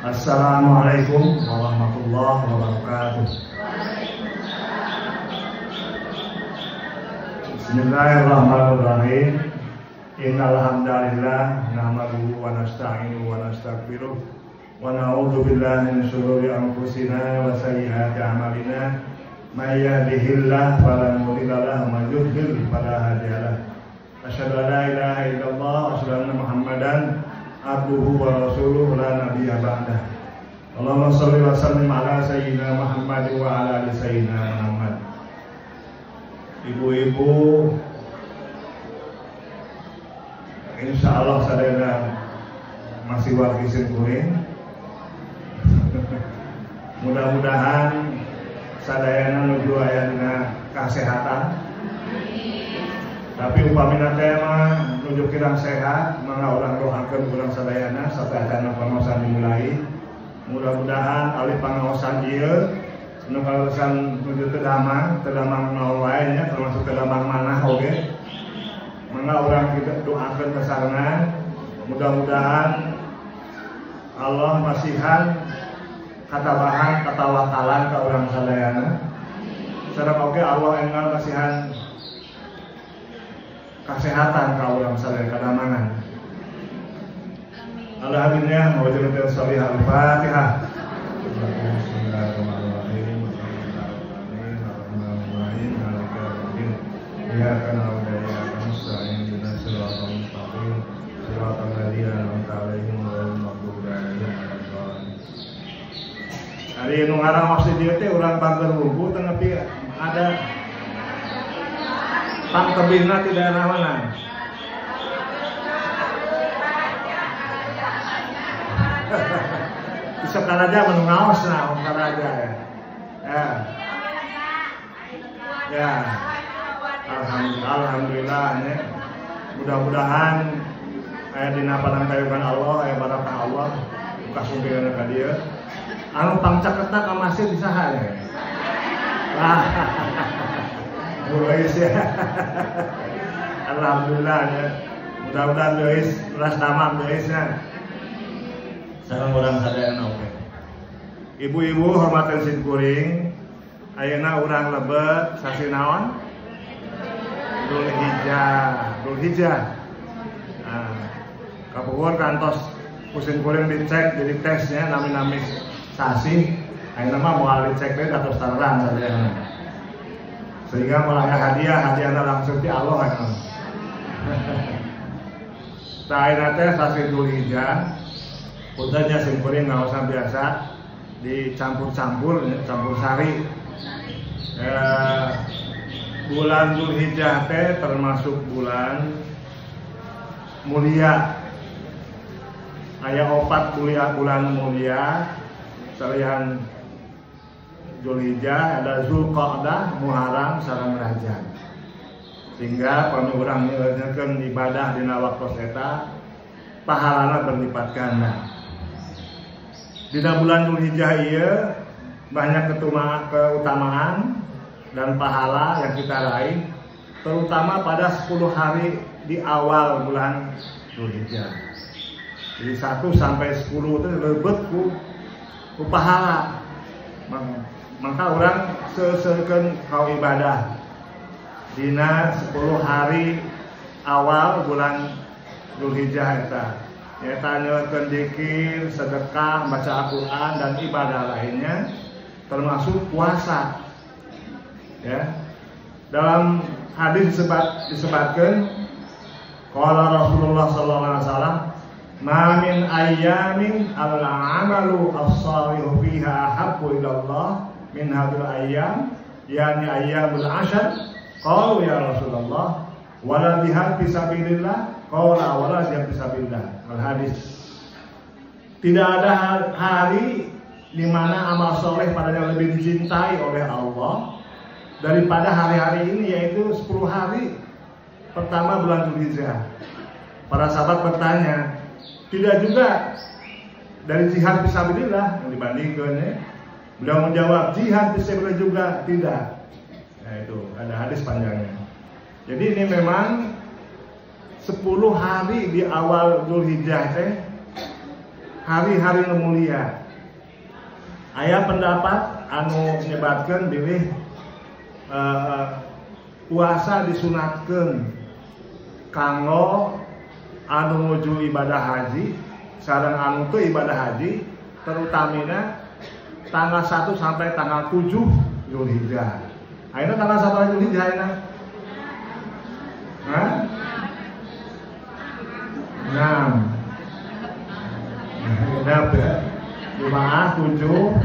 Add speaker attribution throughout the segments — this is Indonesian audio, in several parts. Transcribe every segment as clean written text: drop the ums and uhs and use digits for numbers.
Speaker 1: Assalamualaikum warahmatullahi wabarakatuh. Bismillahirrahmanirrahim. Innal hamdalillah nahmaduhu wa nasta'inuhu wa nastaghfiruh wa na'udzu billahi min shururi anfusina wa sayyiati a'malina. May yahdihillahu fala mudilla lahu wa may yudlil fala hadiya lahu. Asyhadu an la ilaha illallah wa asyhadu anna Muhammadan abduhu wa rasuluhu la nabiyya ba'dah. Allahumma shalli wa sallim ala sayyidina Muhammad wa ala ali sayyidina Muhammad. Ibu-ibu, insyaallah sadayana masih wargi simkuring. Mudah-mudahan sadayana nuju aya dina kasehatan. Tapi upamina teh mah nuju kirang sehat, mangga urang doakeun urang sadayana sampai acara pangaosan dimulai. Mudah-mudahan alih pangaosan ieu nu kalusan nuju teu damang naon wae nya termasuk teu damang manah oge. Mangga urang kita doakeun kasarengan, mudah-mudahan Allah masihan katabahan katawakalan ka urang sadayana. Sareng oge Allah enggal masihan kesehatan ka urang sadaya kadamangan. Alhamdulillah mawajibul salihah al-Fatihah. Bismillahirrahmanirrahim. Iyyaka na'budu wa iyyaka nasta'in ihdinas siratal mustaqim siratal ladzina an'amta 'alaihim ghairil maghdubi 'alaihim waladdallin. Ari nu ngarang maksud ieu teh urang pangker wungku teu nepi ada pang tebihna ti daerah mana? Bisa karaja menungaos na karaja ya. Ya. Alhamdulillah ya. Mudah-mudahan aya dina panangkayukan Allah, aya barakah Allah, kasumpireun ka dieu. Anu pangcaketna ka masjid di saha ya? Guys ya. Alhamdulillah ya. Mudah-mudahan guys ras damang guys ya. Sareng urang sadayana oke. Ibu-ibu hormatan simkuring, ayeuna urang lebet sasi naon? Dzulhijjah. Nah, kapuhun kantos kusin kuring dicek jadi tesnya nami-nami sasi. Ayeuna mah moal dicek teh katos tarang sadayana. Sehingga mulanya hadiahnya langsung di Allah kan. Taina teh sasi Dzulhijjah, puntennya simkuring nggak usah biasa dicampur-campur, campur sari. Bulan Dzulhijjah teh termasuk bulan mulia. Aya 4 bulan mulia, salian Dzulhijjah, ada Zulqa'dah, Muharram, sareng Rajab. Sehingga pami urang nyeureunkeun ibadah dina waktos eta pahalana berlipat ganda. Dina bulan Dzulhijjah ieu banyak keutamaan dan pahala yang kita raih, terutama pada 10 hari di awal bulan Dzulhijjah. Jadi 1 sampai 10 itu lebet ku pahala. Maka orang seuseurkeun kau ibadah dina 10 hari awal bulan Dzulhijjah eta. Eta nyeukeun dzikir, sedekah, baca Al-Qur'an dan ibadah lainnya termasuk puasa. Ya. Dalam hadis disebutkan qala Rasulullah sallallahu alaihi wasallam ma min ayyamin al-amalu as-salihu fiha habbu ila Allah min hadhil ayyam yani ayyamul ashar. Qalu ya Rasulullah wala jihad fi sabilillah qala wala jihad fi sabilillah. Al-hadis. Tidak ada hari di mana amal soleh padanya lebih dicintai oleh Allah daripada hari-hari ini, yaitu 10 hari pertama bulan Dzulhijjah. Para sahabat bertanya, tidak juga dari jihad fisabilillah yang dibandingkan ya? Beliau menjawab, jihad fisabilillah juga tidak. Nah itu ada hadis panjangnya. Jadi ini memang 10 hari di awal Dzulhijjah teh hari-hari nu mulia. Aya pendapat anu nyebatkeun bilih puasa disunatkeun kanggo anu nuju ibadah haji sareng anu teu ibadah haji, terutamina tanggal 1 sampai tanggal 7 Zulhijjah. Ayeuna tanggal 1 Zulhijjah ayeuna? Hah? 6. Genap ya. Jumaah 7,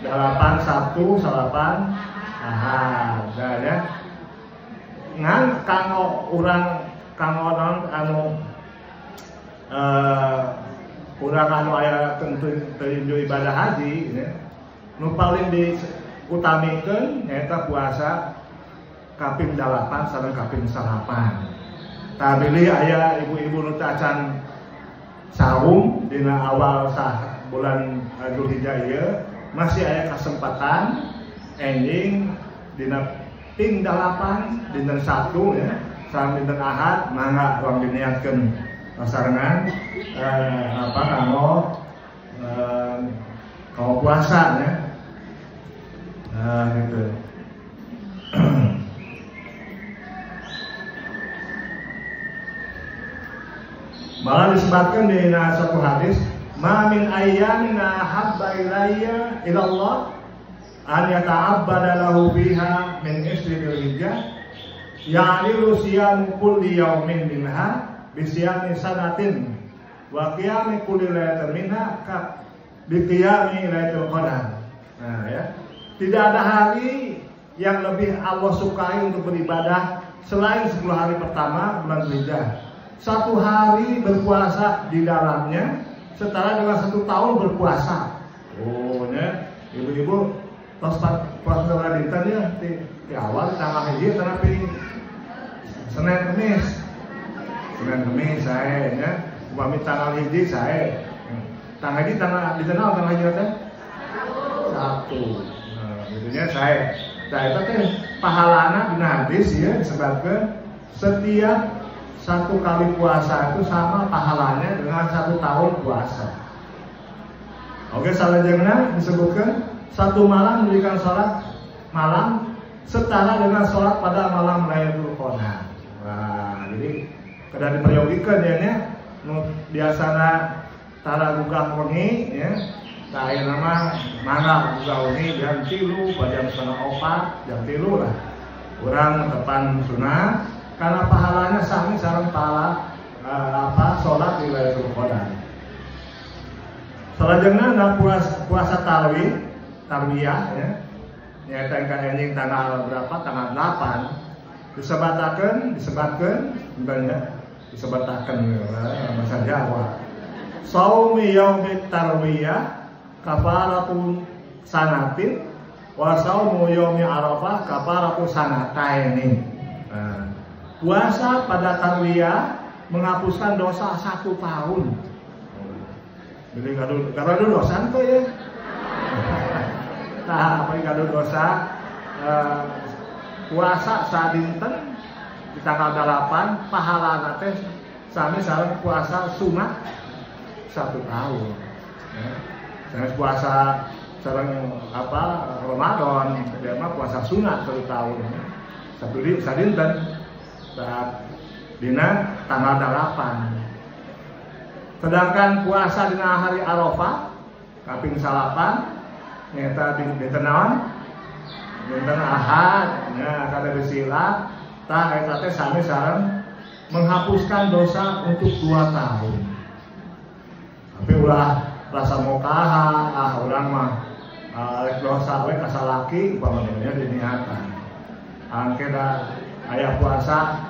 Speaker 1: 8 Sabtu, salapan Ahad. Dah ya. Ngan kanggo urang kanggo anu urang anu aya teu ibadah haji ya. Nu paling diutamikeun nyaeta puasa kaping 8 sareng kaping 8. Tah bilih aya ibu-ibu nu teu acan saum dina awal bulan Zulhijjah ieu masih aya kesempatan ending dina ping 8 dinten Sabtu ya sareng dinten Ahad mangga urang diniatkeun sarengan kanggo puasa ya. Gitu. Malah disebutkan di satu hadis, "Ma min ayyamin ahabba ilayya ila Allah an yata'abbada lahu biha min isri Dzulhijjah ya'nilu siyam kulli yaumin minha bi siyami sanatin wa qiyami kulli lailatin minha ka bi qiyami lailatul qadar." Nah ya, tidak ada hari yang lebih Allah sukai untuk beribadah selain 10 hari pertama bulan Dzulhijjah. 1 hari berpuasa di dalamnya setara dengan 1 tahun berpuasa. Oh ya, ibu-ibu pas puasa dinten ya di awal tanggal hiji tanggal Senin Kemis saya ya, upami tanggal hiji saya. Tanggal hiji tanggal dikenal tanggal hiji teh Sabtu. Nah, gitunya saya. Nah, itu teh pahalana dina hadis ya disebutkeun setiap 1 kali puasa itu sama pahalanya dengan 1 tahun puasa. Oke, salajengna disebutkan 1 malam mendirikan sholat malam setara dengan sholat pada malam Lailatul Qadar. Wah, jadi kada diperyogikan ya nya biasana tara gugah wengi ya. Tah ayeuna mah mangga gugah wengi jam 3 jam 3:30 jam 3 lah. Urang tepan sunah karena pahalanya sami sareng pahala sholat di Lailatul Qadar. Salajengna puasa tarwiyah ya. Nyaeta engka ending tanggal berapa? Tanggal 8. Disebatakeun bahasa Jawa. Shaumi yaumit tarwiyah kafaratun sanatin wa shaumu yaumi arafah kafaratun sanataini. Nah, puasa pada tarwiyah menghapuskan dosa 1 tahun. Jadi kalau dosa tuh ya. Nah, apa yang kalau dosa puasa sadinten di tanggal 8 pahala teh sami sareng puasa sunat 1 tahun. Ya. Sareng puasa sareng Ramadan, dia mah puasa sunat 1 tahun. Sadinten saat dina tanggal 8. Sedangkan puasa dina hari Arafah kaping 8 nyata dinten naon? Dinten Ahad. Nya kada bersilat tah eta teh sami sareng menghapuskan dosa untuk 2 tahun. Tapi ulah rasa mokaha, urang mah dosa we kasalaki umpamanya diniatan. Angke da aya puasa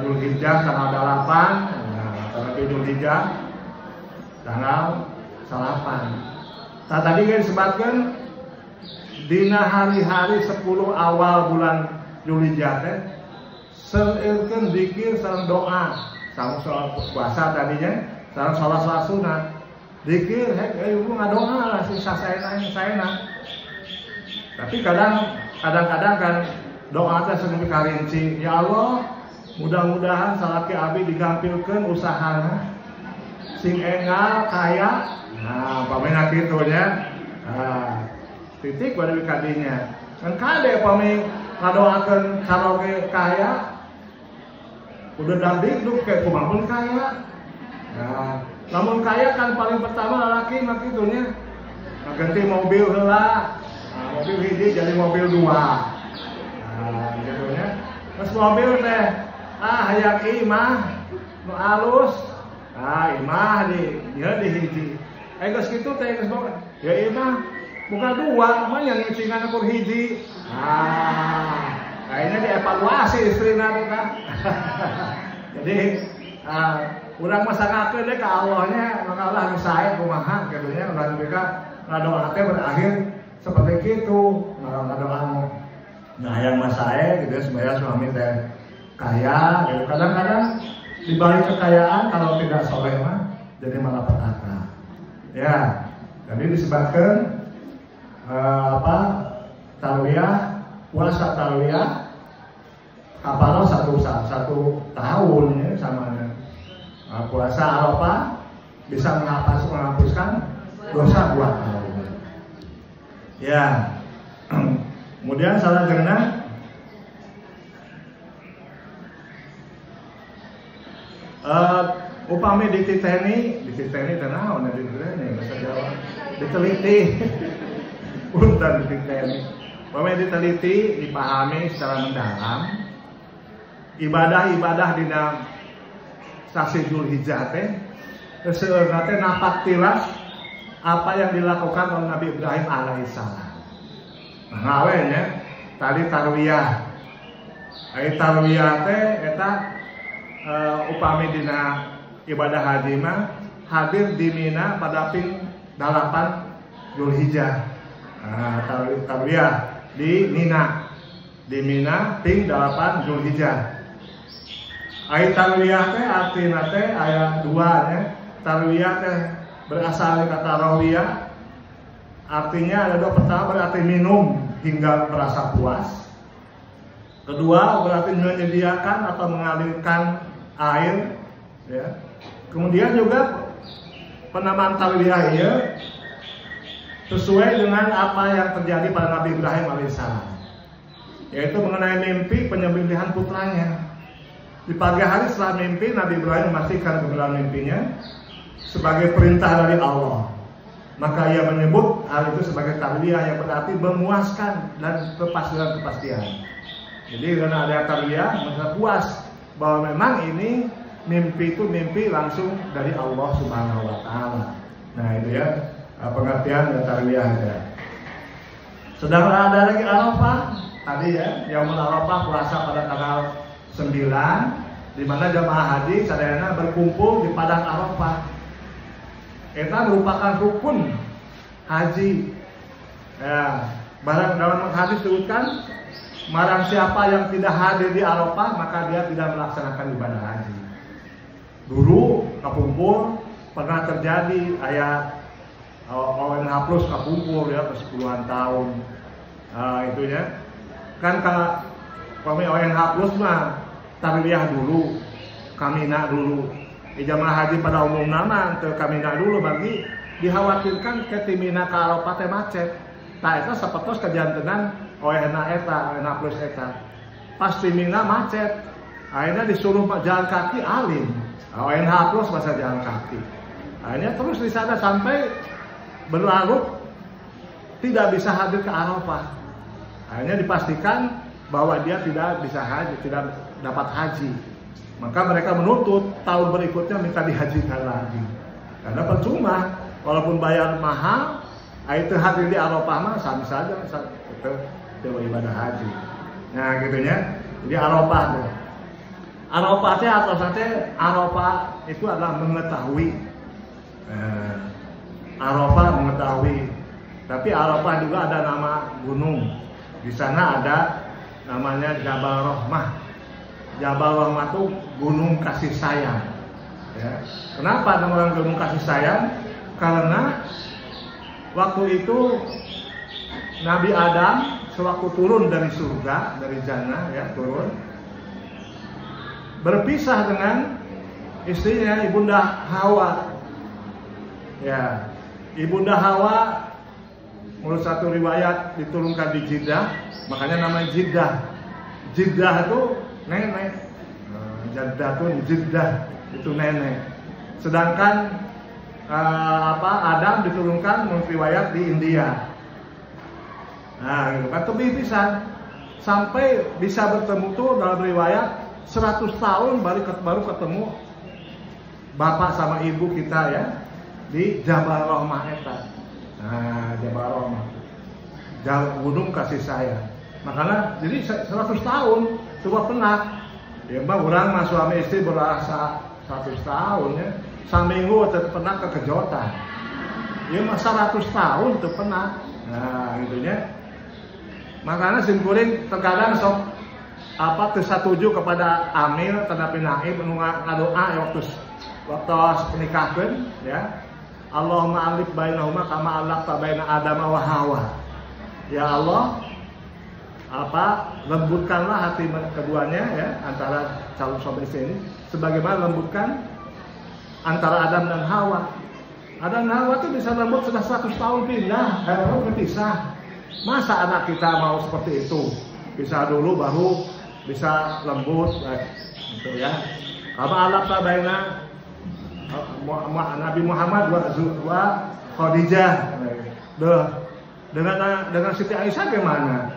Speaker 1: Dzulhijjah tanggal 8, tanggal Dzulhijjah tanggal 8. Nah, tadi kan disebutkan dina hari-hari 10 awal bulan Dzulhijjah teh seurkeun zikir sareng doa, sareng sholat puasa tadinya, sareng sholat sunat. Zikir ibu ngadoa lah sisa saena. Tapi kadang-kadang kan doa teh sering karinci, ya Allah mudah-mudahan salaki abdi digampilkeun usahana sing enggal kaya. Nah, pamina kitu nya. Titik pada kadinya. Kan kade pami ngadoakeun saroge kaya. Udah dangdingduk kayak kumaha kaya. Nah, namun kaya kan paling pertama lalaki mah kitu nya. Ganti mobil heula. Nah, mobil hiji jadi mobil dua. Nah, gitu nya. Terus mobil teh hayang imah nu alus. Imah di hiji. Geus kitu teh geus boga. Ya imah buka dua, mah yang ngicingan ukur hiji. Kayaknya dievaluasi istrina teh kan. Jadi urang mah sangakeun deh ka Allahnya, maka Allah nu sae kumaha kitu nya urang mereka ngadoa teh berakhir seperti kitu. Ngadoa nah yang mah sae gitu supaya suami teh kaya gitu. Kadang-kadang di balik kekayaan kalau tidak soleh mah jadi malapetaka. Ya, jadi disebutkan tarwiyah, puasa tarwiyah kapal satu tahun ya sama puasa Arafah bisa menghapuskan dosa 2 tahun. Ya, kemudian salah jenah upami dititeni tenaon dititeni bahasa Jawa diteliti punten dititeni upami diteliti dipahami secara mendalam ibadah-ibadah dina sasi Dzulhijjah teh seueurna teh napak tilas apa yang dilakukan oleh Nabi Ibrahim alaihissalam. Nah, ngawe nya tadi tarwiyah. Ai tarwiyah teh eta upami dina ibadah haji mah hadir di Mina pada ping 8 Dzulhijjah. Tarwiyah di Mina. Di Mina ping 8 Dzulhijjah. Ai tarwiyah teh artina teh aya 2 nya. Tarwiyah teh berasal dari kata rawiyah. Artinya ada 2, pertama berarti minum hingga merasa puas. Kedua berarti menyediakan atau mengalirkan air, ya. Kemudian juga penamaan tarwiyah ya sesuai dengan apa yang terjadi pada Nabi Ibrahim alaihissalam, yaitu mengenai mimpi penyembelihan putranya. Di pagi hari setelah mimpi, Nabi Ibrahim memastikan kebenaran mimpinya sebagai perintah dari Allah. Maka ia menyebut hal itu sebagai tarwiyah yang berarti memuaskan dan kepastian. Jadi karena ada tarwiyah, merasa puas bahwa memang ini mimpi itu mimpi langsung dari Allah Subhanahu wa taala. Nah, itu ya pengertian dari tarwiyah ya. Sedang ada lagi Arafah tadi ya, Yaumul Arafah puasa pada tanggal 9 di mana jamaah haji sadayana berkumpul di padang Arafah. Eta merupakan rukun haji. Ya, barang dalam hadis disebutkan marang siapa yang tidak hadir di Arafah maka dia tidak melaksanakan ibadah haji. Dulu kapumpur pernah terjadi ayat ONH plus kapumpur ya persepuluhan tahun. Itu ya. Kan kalau kami ONH plus mah tarwiyah dulu, kamina dulu. Jamaah haji pada umum nama teu kamina dulu bagi dikhawatirkan ke timina ka Arafah teh macet. Tah eta sapertos kajantenan ONH eta, ONH plus eta. Pas timina macet. Akhirnya disuruh jalan kaki alim. ONH plus masa jalan kaki. Akhirnya terus di sana sampai berlarut tidak bisa hadir ke Arafah. Akhirnya dipastikan bahwa dia tidak bisa haji, tidak dapat haji. Maka mereka menuntut tahun berikutnya minta dihajikan lagi. Karena percuma, walaupun bayar mahal, itu hadir di Arafah mah sama saja itu ibadah haji. Nah, gitunya. Jadi Arafah tuh. Arafah teh atau saja Arafah itu adalah mengetahui. Arafah mengetahui. Tapi Arafah juga ada nama gunung. Di sana ada namanya Jabal Rahmah. Jabal Rahmah itu gunung kasih sayang. Ya. Kenapa nama gunung kasih sayang? Karena waktu itu Nabi Adam sewaktu turun dari surga, dari jannah ya turun, berpisah dengan istrinya Ibunda Hawa. Ya, Ibunda Hawa menurut satu riwayat diturunkan di Jeddah, makanya namanya Jeddah. Jeddah itu nenek. Jeddah itu nenek. Sedangkan Adam diturunkan menurut riwayat di India. Nah, gitu kan lebih bisa sampai bisa bertemu tuh dalam riwayat 100 tahun baru ketemu bapak sama ibu kita ya di Jabal Rahmah eta. Nah, Jabal Rahmah. Gunung kasih sayang. Makanya jadi 100 tahun coba pernah. Ya mah urang mah suami istri berasa 100 tahun ya. Saminggu teu pernah kekejotan. Ya mah 100 tahun teu pernah. Nah, gitu nya. Makanya simkuring terkadang sok tersatuju kepada Amil tanapi naib ngadoa waktu menikahkeun ya. Allahumma alif bainahuma kama alaqta baina Adam wa Hawa. Ya Allah, lembutkanlah hati keduanya ya antara calon suami istri ini sebagaimana lembutkan antara Adam dan Hawa. Adam dan Hawa itu bisa lembut sudah 100 tahun pindah, berpisah. Masa anak kita mau seperti itu? Bisa dulu baru bisa lembut gitu ya. Kama alaqta baina Nabi Muhammad wa Khadijah. Dengan Siti Aisyah gimana?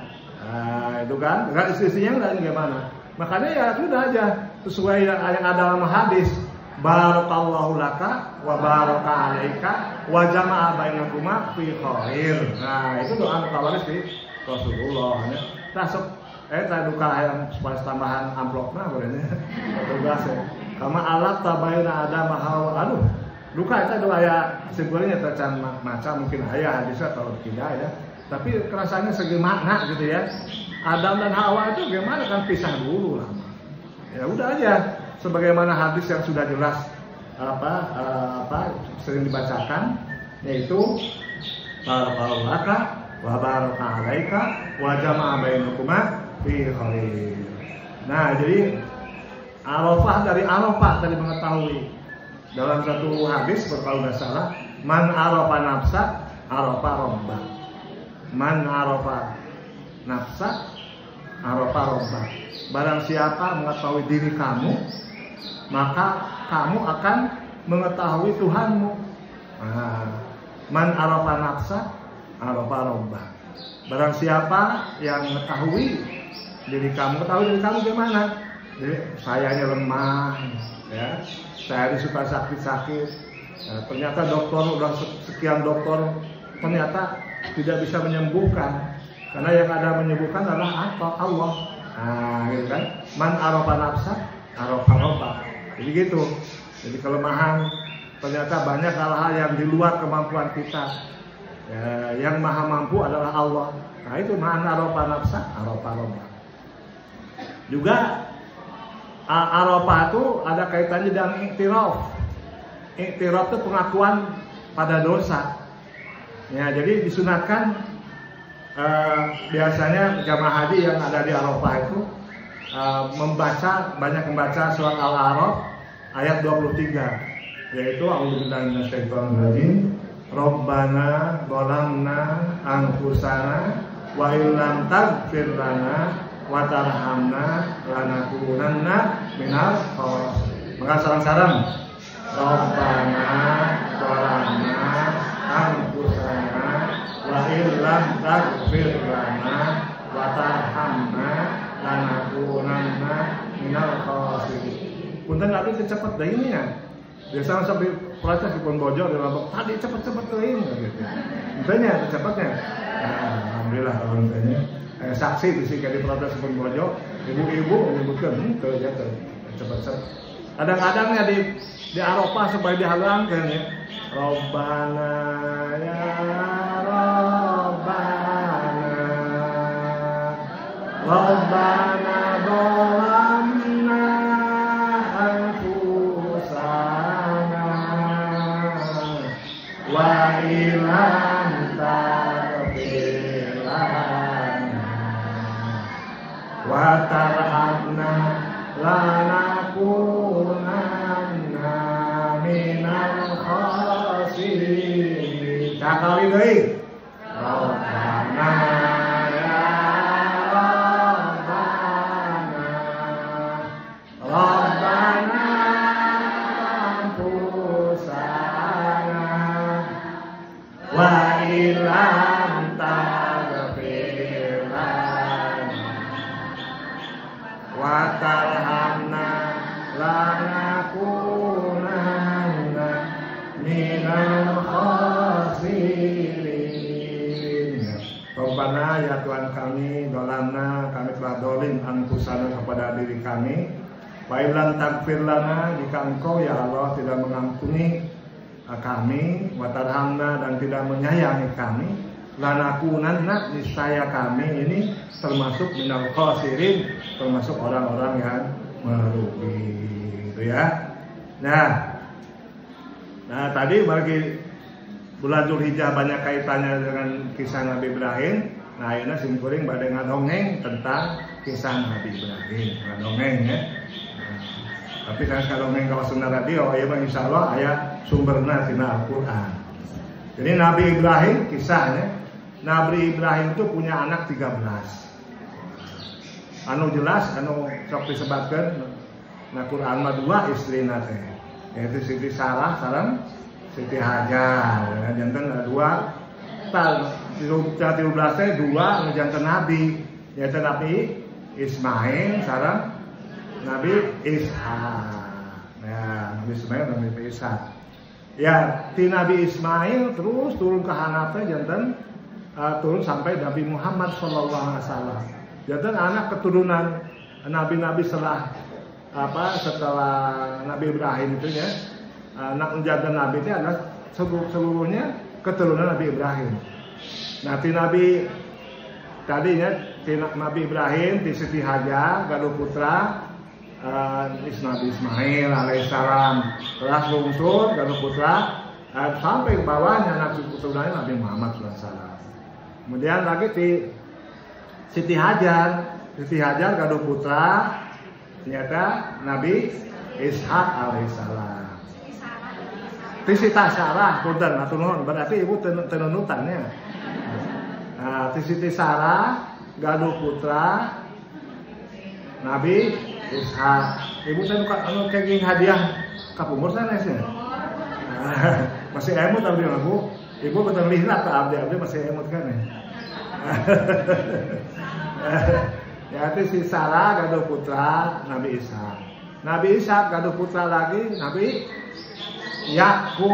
Speaker 1: Nah, itu kan dengan istri-istrinya dan gimana? Makanya ya sudah aja sesuai yang ada dalam hadis. Barakallahu laka wa baraka alaika wa jama'a bainakuma fi khair. Nah, itu doa kawaris di Rasulullah ya. Tasuk duka yang supaya tambahan amplopna bolehnya. Tugas ya. Kama alaqta baina Adam wa Hawa. Aduh, duka itu doa ya sebenarnya tacan maca mungkin aya hadisnya atau tidak ya. Tapi kerasanya segi makna gitu ya. Adam dan Hawa itu gimana kan pisah dulu lah. Ya udah aja sebagaimana hadis yang sudah jelas sering dibacakan yaitu barakallahu laka wa baraka alaika wa jama'a bainakuma fi khair. Nah, jadi dari Arafah tadi mengetahui dalam satu hadis kalau nggak salah, man arafa nafsa arafa rabbah. Man arafa nafsa arafa rabbah. Barang siapa mengetahui diri kamu, maka kamu akan mengetahui Tuhanmu. Nah, man arafa nafsa arafa rabbah. Barang siapa yang mengetahui diri kamu gimana? Jadi sayanya lemah, ya. Saya disuka sakit-sakit. Nah, ternyata udah sekian dokter ternyata tidak bisa menyembuhkan. Karena yang ada menyembuhkan adalah Allah. Nah, gitu kan? Man arafa nafsa arafa rabbah. Jadi gitu. Jadi kelemahan ternyata banyak hal-hal yang di luar kemampuan kita. Ya, yang maha mampu adalah Allah. Nah, itu man arafa nafsa arafa rabbah. Juga Arafah itu ada kaitannya dengan iktiraf. Iktiraf itu pengakuan pada dosa. Ya, jadi disunatkan biasanya jamaah haji yang ada di Arafah itu banyak membaca surat Al-A'raf ayat 23, yaitu a'udzubillahi minasyaitonirrajim. Rabbana zalamna anfusana wa illam taghfir lana wa tarhamna lanakunanna minal khasirin. Maka sarang-sarang Rabbana zalamna anfusana wa illam taghfir lana wa tarhamna lanakunanna minal khasirin. Punten abi cepet deui ini ya. Biasa sampai proses di pun bojo di Lombok tadi cepet-cepet deui gitu. Intanya cepetnya. Nah, alhamdulillah kalau intanya saksi di sini di protes pun bojo, ibu-ibu menyebutkan ke cepet-cepet. Kadang-kadang ya di Arafah supaya dihalangkan ya. Rabbana ya Rabbana zalamna anfusana wa illam taghfir lana wa tarhamna lanakunanna Rabbana, ya Tuhan kami, dolamna, kami telah dolim anfusana kepada diri kami. Wa illam taghfir lana, jika Engkau ya Allah tidak mengampuni kami, wa tarhamna, dan tidak menyayangi kami, lanakunanna, niscaya kami ini termasuk minal khasirin, termasuk orang-orang yang merugi, gitu ya. Nah tadi bagi bulan Dzulhijjah banyak kaitannya dengan kisah Nabi Ibrahim. Nah, ayeuna simkuring bade ngadongeng tentang kisah Nabi Ibrahim, ngadongeng ya. Tapi kan ngadongeng ka Sunda Radio, ieu mah insyaallah aya sumberna tina Al-Qur'an. Jadi Nabi Ibrahim kisahnya, Nabi Ibrahim itu punya anak 13. Anu jelas anu sok disebutkeun na Qur'an mah 2 istrina teh, yaitu Siti Sarah sareng Siti Hajar, jantan 2 tal 13 teh 2 jantan Nabi, yaitu Nabi Ismail sareng Nabi Ishak. Ya, Nabi Ismail dan Nabi Ishak. Ya, ti Nabi Ismail terus turun ke hanap teh jantan turun sampai Nabi Muhammad sallallahu alaihi wasallam. Jantan anak keturunan nabi-nabi setelah Nabi Ibrahim itu ya. Anak jantan Nabi itu adalah seluruhnya keturunan Nabi Ibrahim. Nah, Nabi tadinya Nabi Ibrahim di Siti Hajar gaduh putra Nabi Ismail alaihissalam, telah lungsur gaduh putra sampai ke bawahnya anak keturunan Nabi Muhammad SAW. Kemudian lagi di Siti Hajar gaduh putra ternyata Nabi Ishak alaihissalam. Tisita Sarah, punten atuh nuhun, berarti ibu tenunutannya. Nah, Siti Sarah gaduh putra Nabi Ishak. Ibu teh anu kenging hadiah ka pungkur sanes ya. Masih emut abdi mah Bu. Ibu betul lihat ka abdi masih emut kan ya. Ya Siti Sarah gaduh putra Nabi Ishak. Nabi Ishak gaduh putra lagi Nabi Yakub.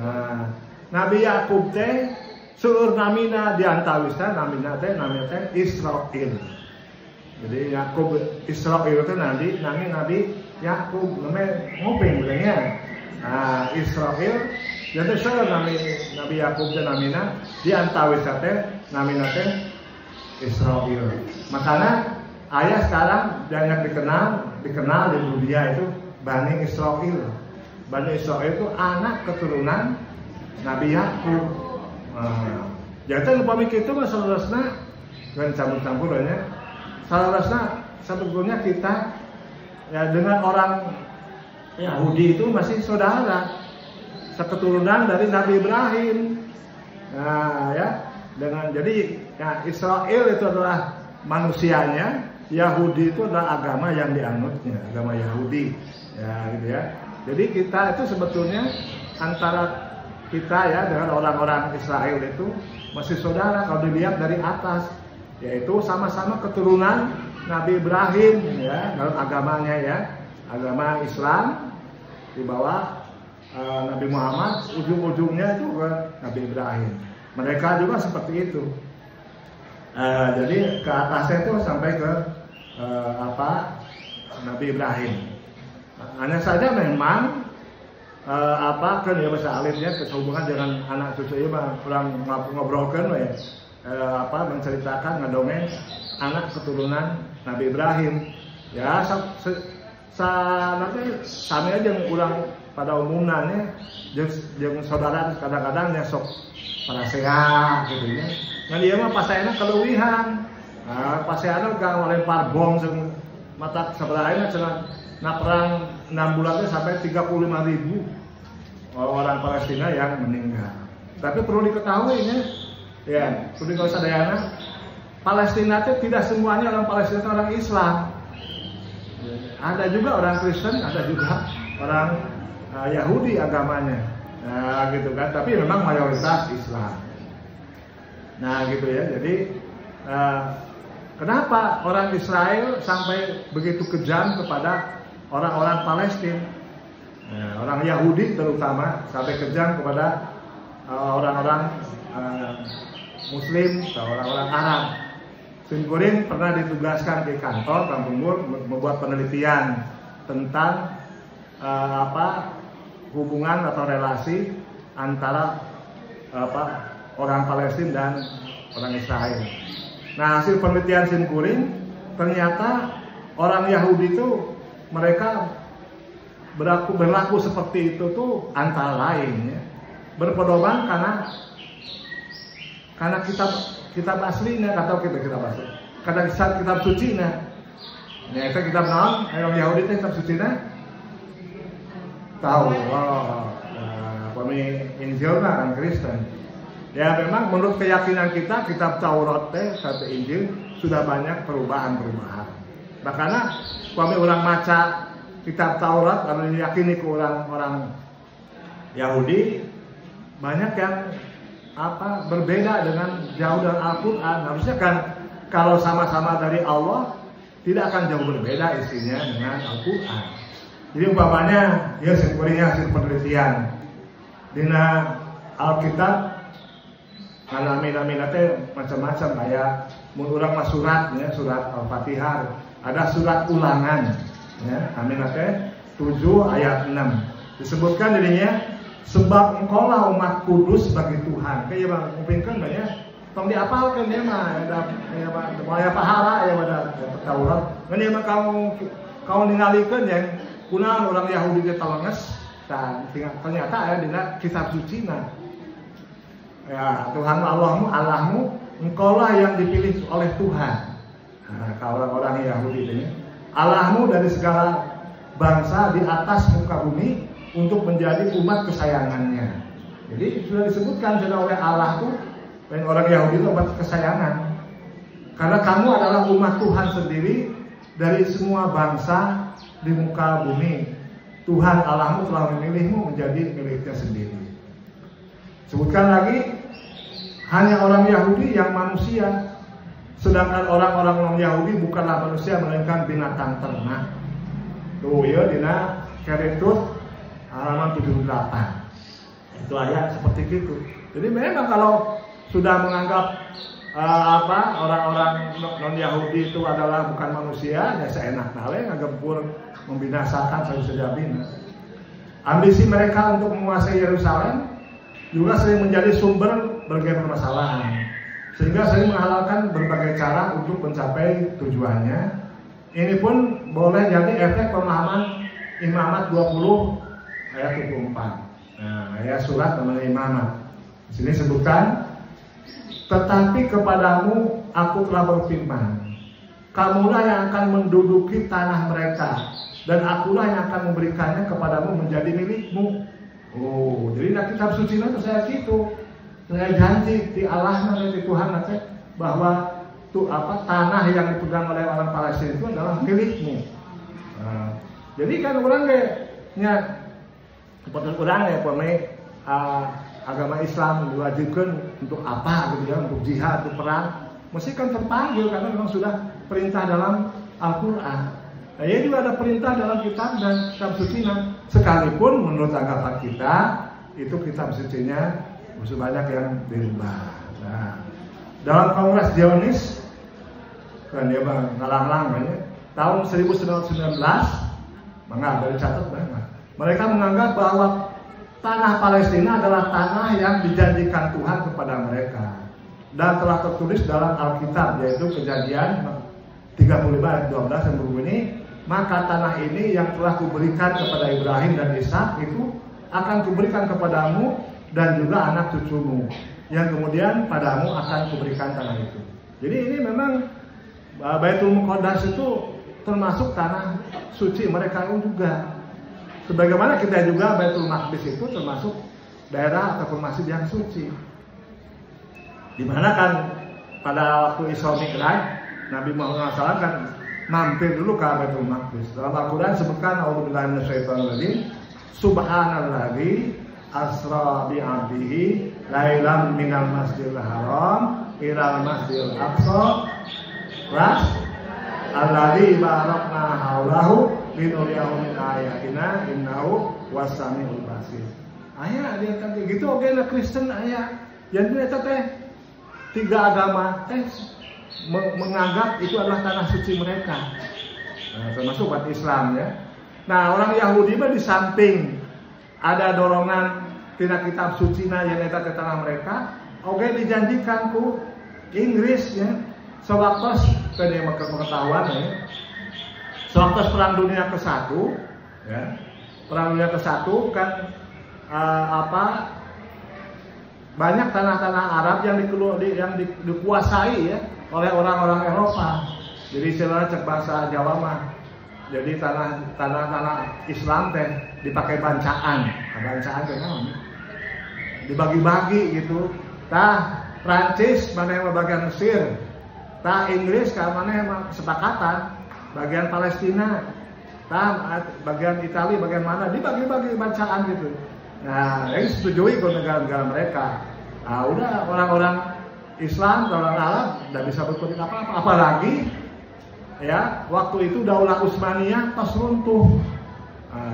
Speaker 1: Nah, Nabi Yakub teh seueur namina diantawisna namina teh Israil. Jadi Yakub Israil teh Nabi Yakub namanya ngopeng bilangnya. Nah, Israil jadi seueur Nabi Yakub teh namina diantawisna teh namina teh Israil. Makanya ayah sekarang banyak dikenal di dunia itu Bani Israil. Bani Israil itu anak keturunan Nabi Yakub. Jadi upami kitu mah saudara dengan campur-campurannya. Saudara sebetulnya kita ya dengan orang Yahudi itu masih saudara, seketurunan dari Nabi Ibrahim. Nah, ya jadi ya Israel itu adalah manusianya, Yahudi itu adalah agama yang dianutnya, agama Yahudi. Ya gitu ya. Jadi kita itu sebetulnya antara kita ya dengan orang-orang Israel itu masih saudara kalau dilihat dari atas, yaitu sama-sama keturunan Nabi Ibrahim ya dalam agamanya ya, agama Islam di bawah Nabi Muhammad, ujung-ujungnya itu ke Nabi Ibrahim. Mereka juga seperti itu. Jadi ke atasnya itu sampai ke Nabi Ibrahim. Hanya saja memang kan ya bahasa alifnya sehubungan dengan anak cucu ya kurang ngobrolkan ya menceritakan ngedongeng anak keturunan Nabi Ibrahim ya nanti sami aja yang kurang pada umumnya jeung saudara kadang-kadang ya sok parasehat gitu ya. Nah dia mah pasaena keleuwihan. Pasaena gang lempar bom jeung mata sabaraha cenah nah perang 6 bulan itu sampai 35.000 orang Palestina yang meninggal. Tapi perlu diketahui ya, perlu diketahui sadayana Palestina itu tidak semuanya orang Palestina itu orang Islam. Ada juga orang Kristen, ada juga orang Yahudi agamanya. Nah, gitu kan. Tapi memang mayoritas Islam. Nah, gitu ya. Jadi kenapa orang Israel sampai begitu kejam kepada orang-orang Palestina, orang Yahudi terutama sampai kejam kepada orang-orang Muslim atau orang-orang Arab. Simkuring pernah ditugaskan di kantor Kampung Mur membuat penelitian tentang hubungan atau relasi antara orang Palestina dan orang Israel. Nah, hasil penelitian Simkuring ternyata orang Yahudi itu mereka berlaku seperti itu tuh antara lain ya, berpedoman karena kitab aslinya atau kitab asli, karena kitab suci nya. Ya itu kitab naon? Orang Yahudi itu kitab suci nya tahu. Injil kan Kristen. Ya memang menurut keyakinan kita kitab Taurat kata Injil sudah banyak perubahan. Makanya kami orang maca kitab Taurat karena diyakini ke orang Yahudi banyak yang berbeda dengan jauh dari Al-Quran. Harusnya kan kalau sama-sama dari Allah tidak akan jauh berbeda isinya dengan Al-Quran. Jadi umpamanya ya sebenarnya hasil penelitian dina Alkitab karena mina teh macam-macam kayak menurut surat ya, surat Al-Fatihah, ada surat ulangan ya, aminah teh 7 ayat 6 disebutkan dirinya sebab engkaulah umat kudus bagi Tuhan. Kayak bang mungkin banyak tong diapalkan dia mah ada pahala ya pada Taurat. Ngan mah kamu ningalikeun yang kunaon orang Yahudi ge talenges dan ternyata ya dina kitab suci na. Ya Tuhan Allahmu engkaulah yang dipilih oleh Tuhan. Nah, kalau orang Yahudi ini Allahmu dari segala bangsa di atas muka bumi untuk menjadi umat kesayangannya. Jadi sudah disebutkan oleh Allah tuh dan orang Yahudi itu umat kesayangan. Karena kamu adalah umat Tuhan sendiri dari semua bangsa di muka bumi. Tuhan Allahmu telah memilihmu menjadi miliknya sendiri. Sebutkan lagi, hanya orang Yahudi yang manusia, sedangkan orang-orang non-Yahudi bukanlah manusia melainkan binatang ternak. Tuh ya dina Keretut halaman 78. Itu ayat seperti itu. Jadi memang kalau sudah menganggap orang-orang non-Yahudi itu adalah bukan manusia, ya seenaknya we ngagempur membinasakan sajabina. Ambisi mereka untuk menguasai Yerusalem juga sering menjadi sumber berbagai permasalahan, sehingga sering menghalalkan berbagai cara untuk mencapai tujuannya. Ini pun boleh jadi efek pemahaman Imamat 20 ayat 24. Nah, ayat surat mengenai imamat. Di sini sebutkan, tetapi kepadamu aku telah berfirman, kamulah yang akan menduduki tanah mereka, dan akulah yang akan memberikannya kepadamu menjadi milikmu. Oh, jadi nak kitab suci itu saya gitu, saya janji di Allah nanti di Tuhan nanti bahwa itu tanah yang dipegang oleh orang Palestina itu adalah milikmu. Nah, jadi kan orang nya seperti orang agama Islam diwajibkan untuk apa gitu ya, untuk jihad, untuk perang, mesti kan terpanggil karena memang sudah perintah dalam Al-Quran. Nah, ini juga ada perintah dalam kitab dan kitab suci. Sekalipun menurut anggapan kita itu kitab sucinya masih banyak yang dirubah. Nah, dalam Kongres Zionis kan dia ngalang-lang tahun 1919, dari catat banget. Mereka menganggap bahwa tanah Palestina adalah tanah yang dijanjikan Tuhan kepada mereka dan telah tertulis dalam Alkitab, yaitu Kejadian 35 ayat 12 yang berbunyi, maka tanah ini yang telah kuberikan kepada Ibrahim dan Ishak itu akan kuberikan kepadamu dan juga anak cucumu, yang kemudian padamu akan kuberikan tanah itu. Jadi ini memang Baitul Muqaddas itu termasuk tanah suci mereka juga. Sebagaimana kita juga Baitul Maqdis itu termasuk daerah atau masjid yang suci. Dimana kan pada waktu Isra Mi'raj Nabi Muhammad SAW kan mampir dulu ke Baitul Maqdis. Dalam Al-Quran disebutkan A'udzubillahi minasyaitonir rajim, Subhanalladzi asra bi 'abdihi lailan minal masjidil haram ilal masjidil aqsa alladzi barakna haulahu linuriyahu min ayatina innahu was-sami'ul basir. Aya dia kan gitu oge na Kristen aya. Yang eta teh tiga agama menganggap itu adalah tanah suci mereka, termasuk umat Islam ya. Nah orang Yahudi mah di samping ada dorongan tina kitab suci na yang eta ke tanah mereka, oke dijanjikan ku Inggris ya, sewaktu tadi pengetahuan ya, sewaktu perang dunia ke-1 ya, perang dunia ke-1 kan banyak tanah-tanah Arab yang dikuasai ya oleh orang-orang Eropa. Jadi istilahnya cek bahasa Jawa mah, jadi tanah Islam teh dipakai bancaan, bancaan kan dibagi-bagi gitu. Tah Prancis mana yang bagian Mesir, tah Inggris kan mana yang kesepakatan bagian Palestina, tah bagian Italia bagian mana dibagi-bagi bancaan gitu. Nah, ini setujui ke negara-negara mereka. Nah, udah orang-orang Islam, orang Arab tidak bisa berkutik apa-apa. Apalagi ya waktu itu Daulah Utsmaniyah pas runtuh. Nah,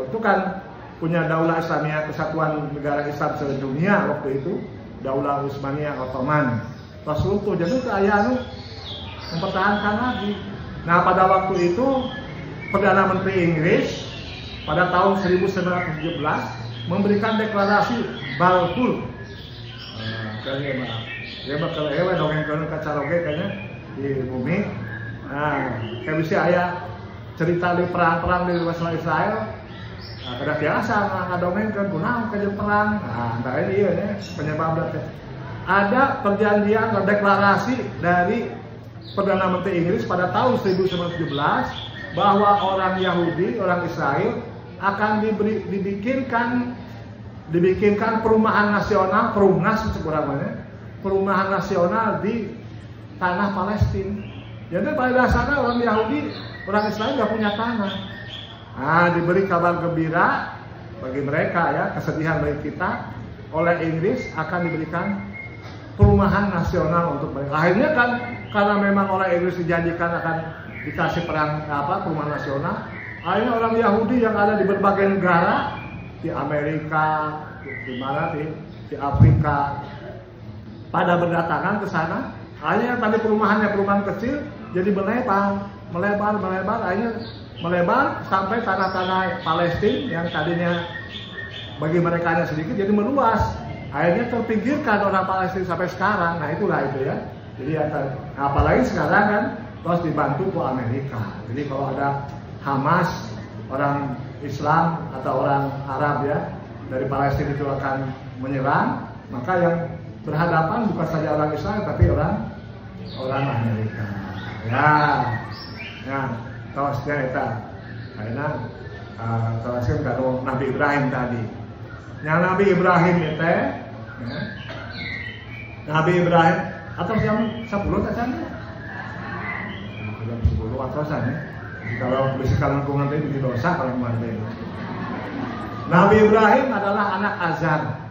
Speaker 1: itu kan punya Daulah Islamiyah, Kesatuan Negara Islam sedunia waktu itu, Daulah Utsmaniyah Ottoman. Pas runtuh, jadi keayaan mempertahankan lagi. Nah pada waktu itu Perdana Menteri Inggris pada tahun 1917 memberikan deklarasi Balfour. Dia bakal dongeng kacaroge kayaknya di bumi. Nah, kayak bisa ayah cerita di perang-perang di luar Israel. Nah, kada biasa ngadongengkeun kunaon ka perang. Nah, antara ini ya penyebabnya. Ada perjanjian atau deklarasi dari Perdana Menteri Inggris pada tahun 1917 bahwa orang Yahudi, orang Israel akan dibikinkan perumahan nasional, perumahan nasional di tanah Palestina. Jadi pada dasarnya orang Yahudi, orang Israel nggak punya tanah. Nah, diberi kabar gembira bagi mereka ya, kesedihan bagi kita, oleh Inggris akan diberikan perumahan nasional untuk mereka. Akhirnya kan karena memang oleh Inggris dijanjikan akan dikasih perumahan nasional. Akhirnya orang Yahudi yang ada di berbagai negara, di Amerika, di Afrika, pada berdatangan ke sana. Akhirnya tadi perumahan kecil jadi melebar, akhirnya melebar sampai tanah-tanah Palestina yang tadinya bagi mereka sedikit jadi meluas. Akhirnya terpinggirkan orang Palestina sampai sekarang. Nah itulah itu ya. Jadi apalagi sekarang kan terus dibantu ke Amerika. Jadi kalau ada Hamas, orang Islam atau orang Arab ya dari Palestina itu akan menyerang, maka yang berhadapan bukan saja orang Islam tapi orang Amerika. Ya, terusnya itu. Karena terusnya kalau Nabi Ibrahim tadi. Yang Nabi Ibrahim itu, ya, Nabi Ibrahim atau jam 10 katanya, jam 10 atau sana. Kalau bisa lingkungan itu dosa kalau kemarin. Nabi Ibrahim adalah anak Azar.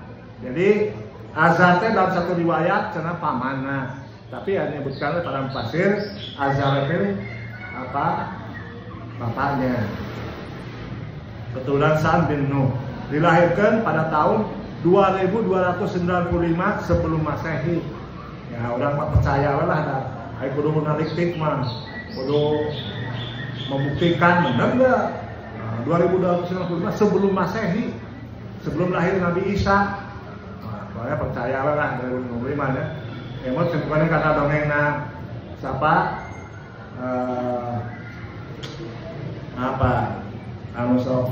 Speaker 1: Jadi Azar itu dalam satu riwayat karena pamanah, tapi yang disebutkan oleh para mufassir Azar itu bapaknya. Keturunan Sam bin Nuh. Dilahirkan pada tahun 2295 sebelum Masehi. Ya, orang percaya lah ai kudu menalitik mah. Kudu membuktikan benar enggak? 2295 sebelum Masehi, sebelum lahir Nabi Isa. Saya percaya lah 2025 ya. Emot sebenarnya kata dongengna siapa? Anu sok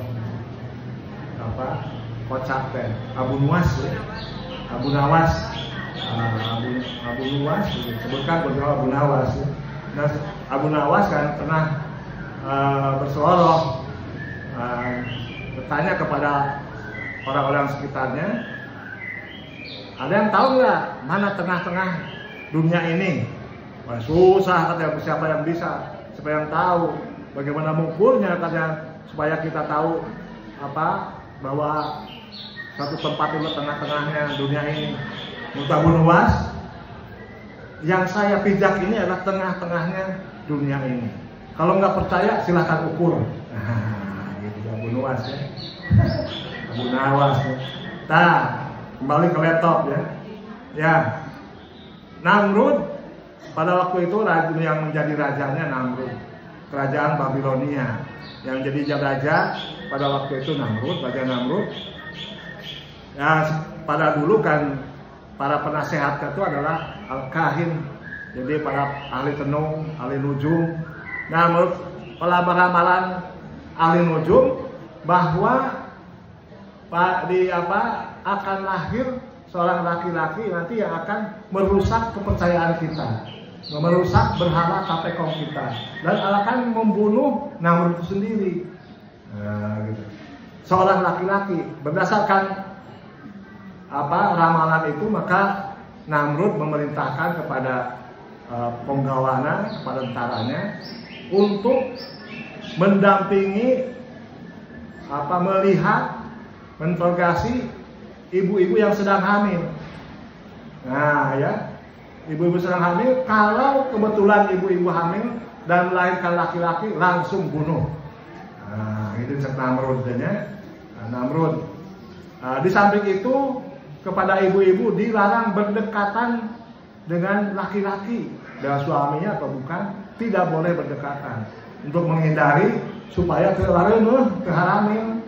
Speaker 1: kocak teh Abu Nuwas ya. Abu Nawas disebutkan bernama Abu Nawas ya. Nah, Abu Nawas kan pernah berseloroh bertanya kepada orang-orang sekitarnya, ada yang tahu nggak mana tengah-tengah dunia ini? Wah, susah katanya, siapa yang bisa, siapa yang tahu bagaimana mengukurnya katanya, supaya kita tahu bahwa satu tempat itu tengah-tengahnya dunia ini. Abu Nuwas, yang saya pijak ini adalah tengah-tengahnya dunia ini. Kalau nggak percaya silahkan ukur. Gitu Abu Nuwas ya. Abu Nawas ya. Nah, kembali ke laptop ya. Ya. Namrud pada waktu itu yang menjadi rajanya Namrud, kerajaan Babilonia. Yang jadi raja pada waktu itu Namrud, Raja Namrud. Ya, pada dulu kan para penasehat itu adalah al-kahin, jadi para ahli tenung, ahli nujum. Nah, menurut ramalan ahli nujum bahwa akan lahir seorang laki-laki nanti yang akan merusak kepercayaan kita, merusak berhala Kapekong kita, dan akan membunuh Namrud itu sendiri. Gitu. Seorang laki-laki berdasarkan ramalan itu, maka Namrud memerintahkan kepada penggawana, kepada tentaranya untuk mendampingi, melihat, menterogasi ibu-ibu yang sedang hamil. Nah, ya, ibu-ibu sedang hamil, kalau kebetulan ibu-ibu hamil dan melahirkan laki-laki, langsung bunuh. Nah, itu Namrudnya. Namrud. Di samping itu, kepada ibu-ibu dilarang berdekatan dengan laki-laki, dengan suaminya atau bukan, tidak boleh berdekatan untuk menghindari supaya kehamil.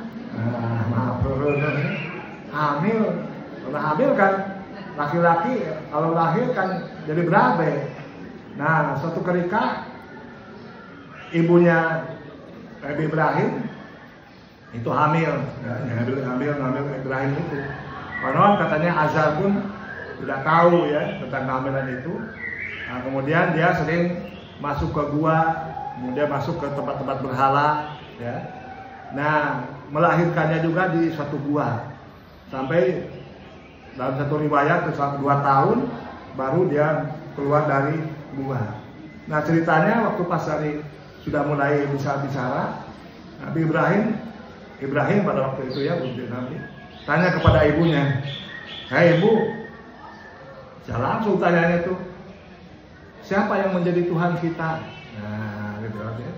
Speaker 1: Hamil, karena hamil kan laki-laki kalau lahir kan jadi berabe. Nah, suatu ketika ibunya Nabi Ibrahim itu hamil, hamil Ibrahim itu. Konon katanya Azar pun tidak tahu ya tentang kehamilan itu. Nah, kemudian dia sering masuk ke gua, kemudian masuk ke tempat-tempat berhala, ya. Nah, melahirkannya juga di suatu gua. Sampai dalam satu riwayat selama 2 tahun baru dia keluar dari gua. Nah, ceritanya waktu pas sudah mulai bisa bicara, Nabi Ibrahim pada waktu itu ya, Nabi tanya kepada ibunya, "Hai ibu," langsung tanyanya itu, "siapa yang menjadi Tuhan kita?" Nah, gitu ya.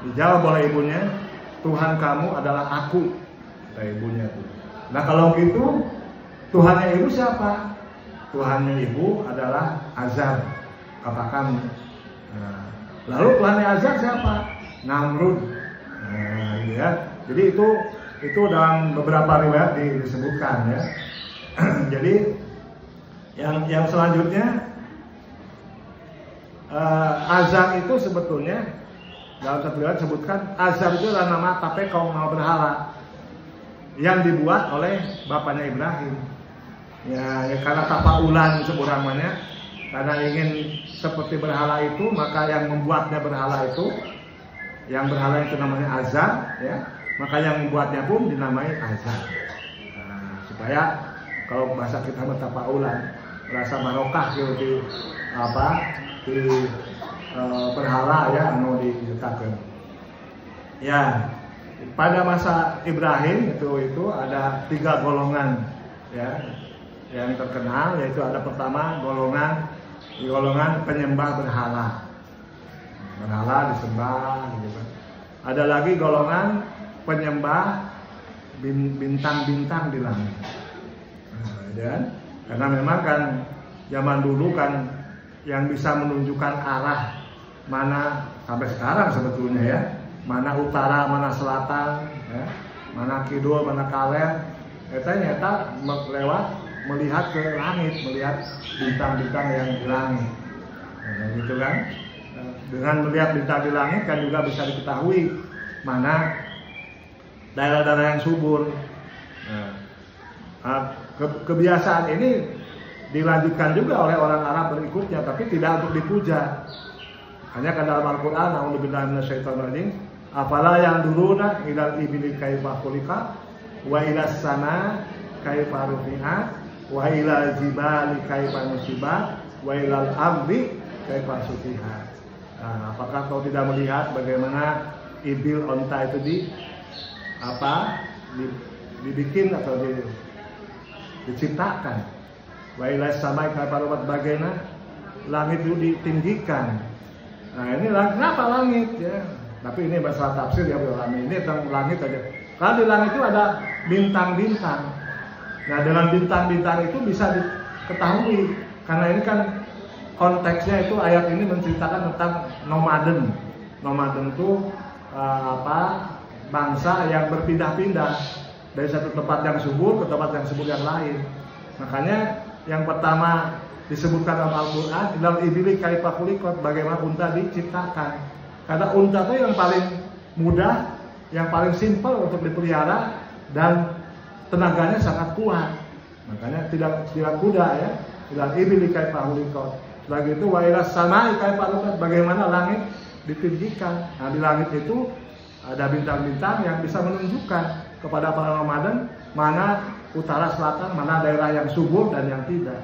Speaker 1: Dijawab oleh ibunya, "Tuhan kamu adalah aku," kata ibunya itu. Nah, kalau gitu Tuhannya ibu siapa? Tuhannya ibu adalah Azar, katakan. Nah, lalu Tuhannya Azar siapa? Namrud. Nah, ya. Jadi itu dalam beberapa riwayat disebutkan ya. Jadi yang selanjutnya Azar itu sebetulnya dalam satu riwayat disebutkan Azar itu adalah nama Kapekong, nama berhala yang dibuat oleh bapaknya Ibrahim. Ya karena tapaulan seburangannya, karena ingin seperti berhala itu, maka yang membuatnya berhala itu, yang berhala itu namanya Azar, ya, maka yang membuatnya pun dinamai Azar. Nah, supaya kalau bahasa kita tapaulan, rasa barokah di berhala ya, anu diletakkan. Ya, pada masa Ibrahim itu ada 3 golongan ya yang terkenal, yaitu ada pertama golongan penyembah berhala disembah gitu. Ada lagi golongan penyembah bintang-bintang di langit. Nah, dan karena memang kan zaman dulu kan yang bisa menunjukkan arah mana sampai sekarang sebetulnya ya, mana utara, mana selatan, ya, mana kidul, mana kaler, ternyata lewat melihat ke langit, melihat bintang-bintang yang di langit, gitu kan. Dengan melihat bintang di langit kan juga bisa diketahui mana daerah-daerah yang subur. Kebiasaan ini dilanjutkan juga oleh orang Arab berikutnya, tapi tidak untuk dipuja. Hanya kan dalam Al-Quran, a'udzubillahi minasyaitonirrajim, afala yanzuruna ilal ibili kaifa khuliqat wa ilas sama kaifa rufi'at wa ilal jibali kaifa nusibat wa ilal ardi kaifa sutihat. Nah, apakah kau tidak melihat bagaimana ibil onta itu dibikin atau diciptakan? Wa ilas sama kaifa rufi'at, bagaimana langit itu ditinggikan. Nah, ini kenapa langit ya? Tapi ini bahasa tafsir ya, ini tentang langit aja. Karena di langit itu ada bintang-bintang. Nah, dengan bintang-bintang itu bisa diketahui, karena ini kan konteksnya itu ayat ini menceritakan tentang nomaden. Nomaden itu bangsa yang berpindah-pindah dari satu tempat yang subur ke tempat yang subur yang lain. Makanya yang pertama disebutkan dalam Al-Quran, dalam ibili kaifa khuliqat, bagaimana unta diciptakan. Karena unta itu yang paling mudah, yang paling simpel untuk dipelihara dan tenaganya sangat kuat. Makanya tidak kuda ya. Dalam ibili kaifa khuliqat. Lagi itu wa ilas samai kaifa rufi'at, bagaimana langit ditinggikan. Nah, di langit itu ada bintang-bintang yang bisa menunjukkan kepada para nomaden mana utara, selatan, mana daerah yang subur dan yang tidak.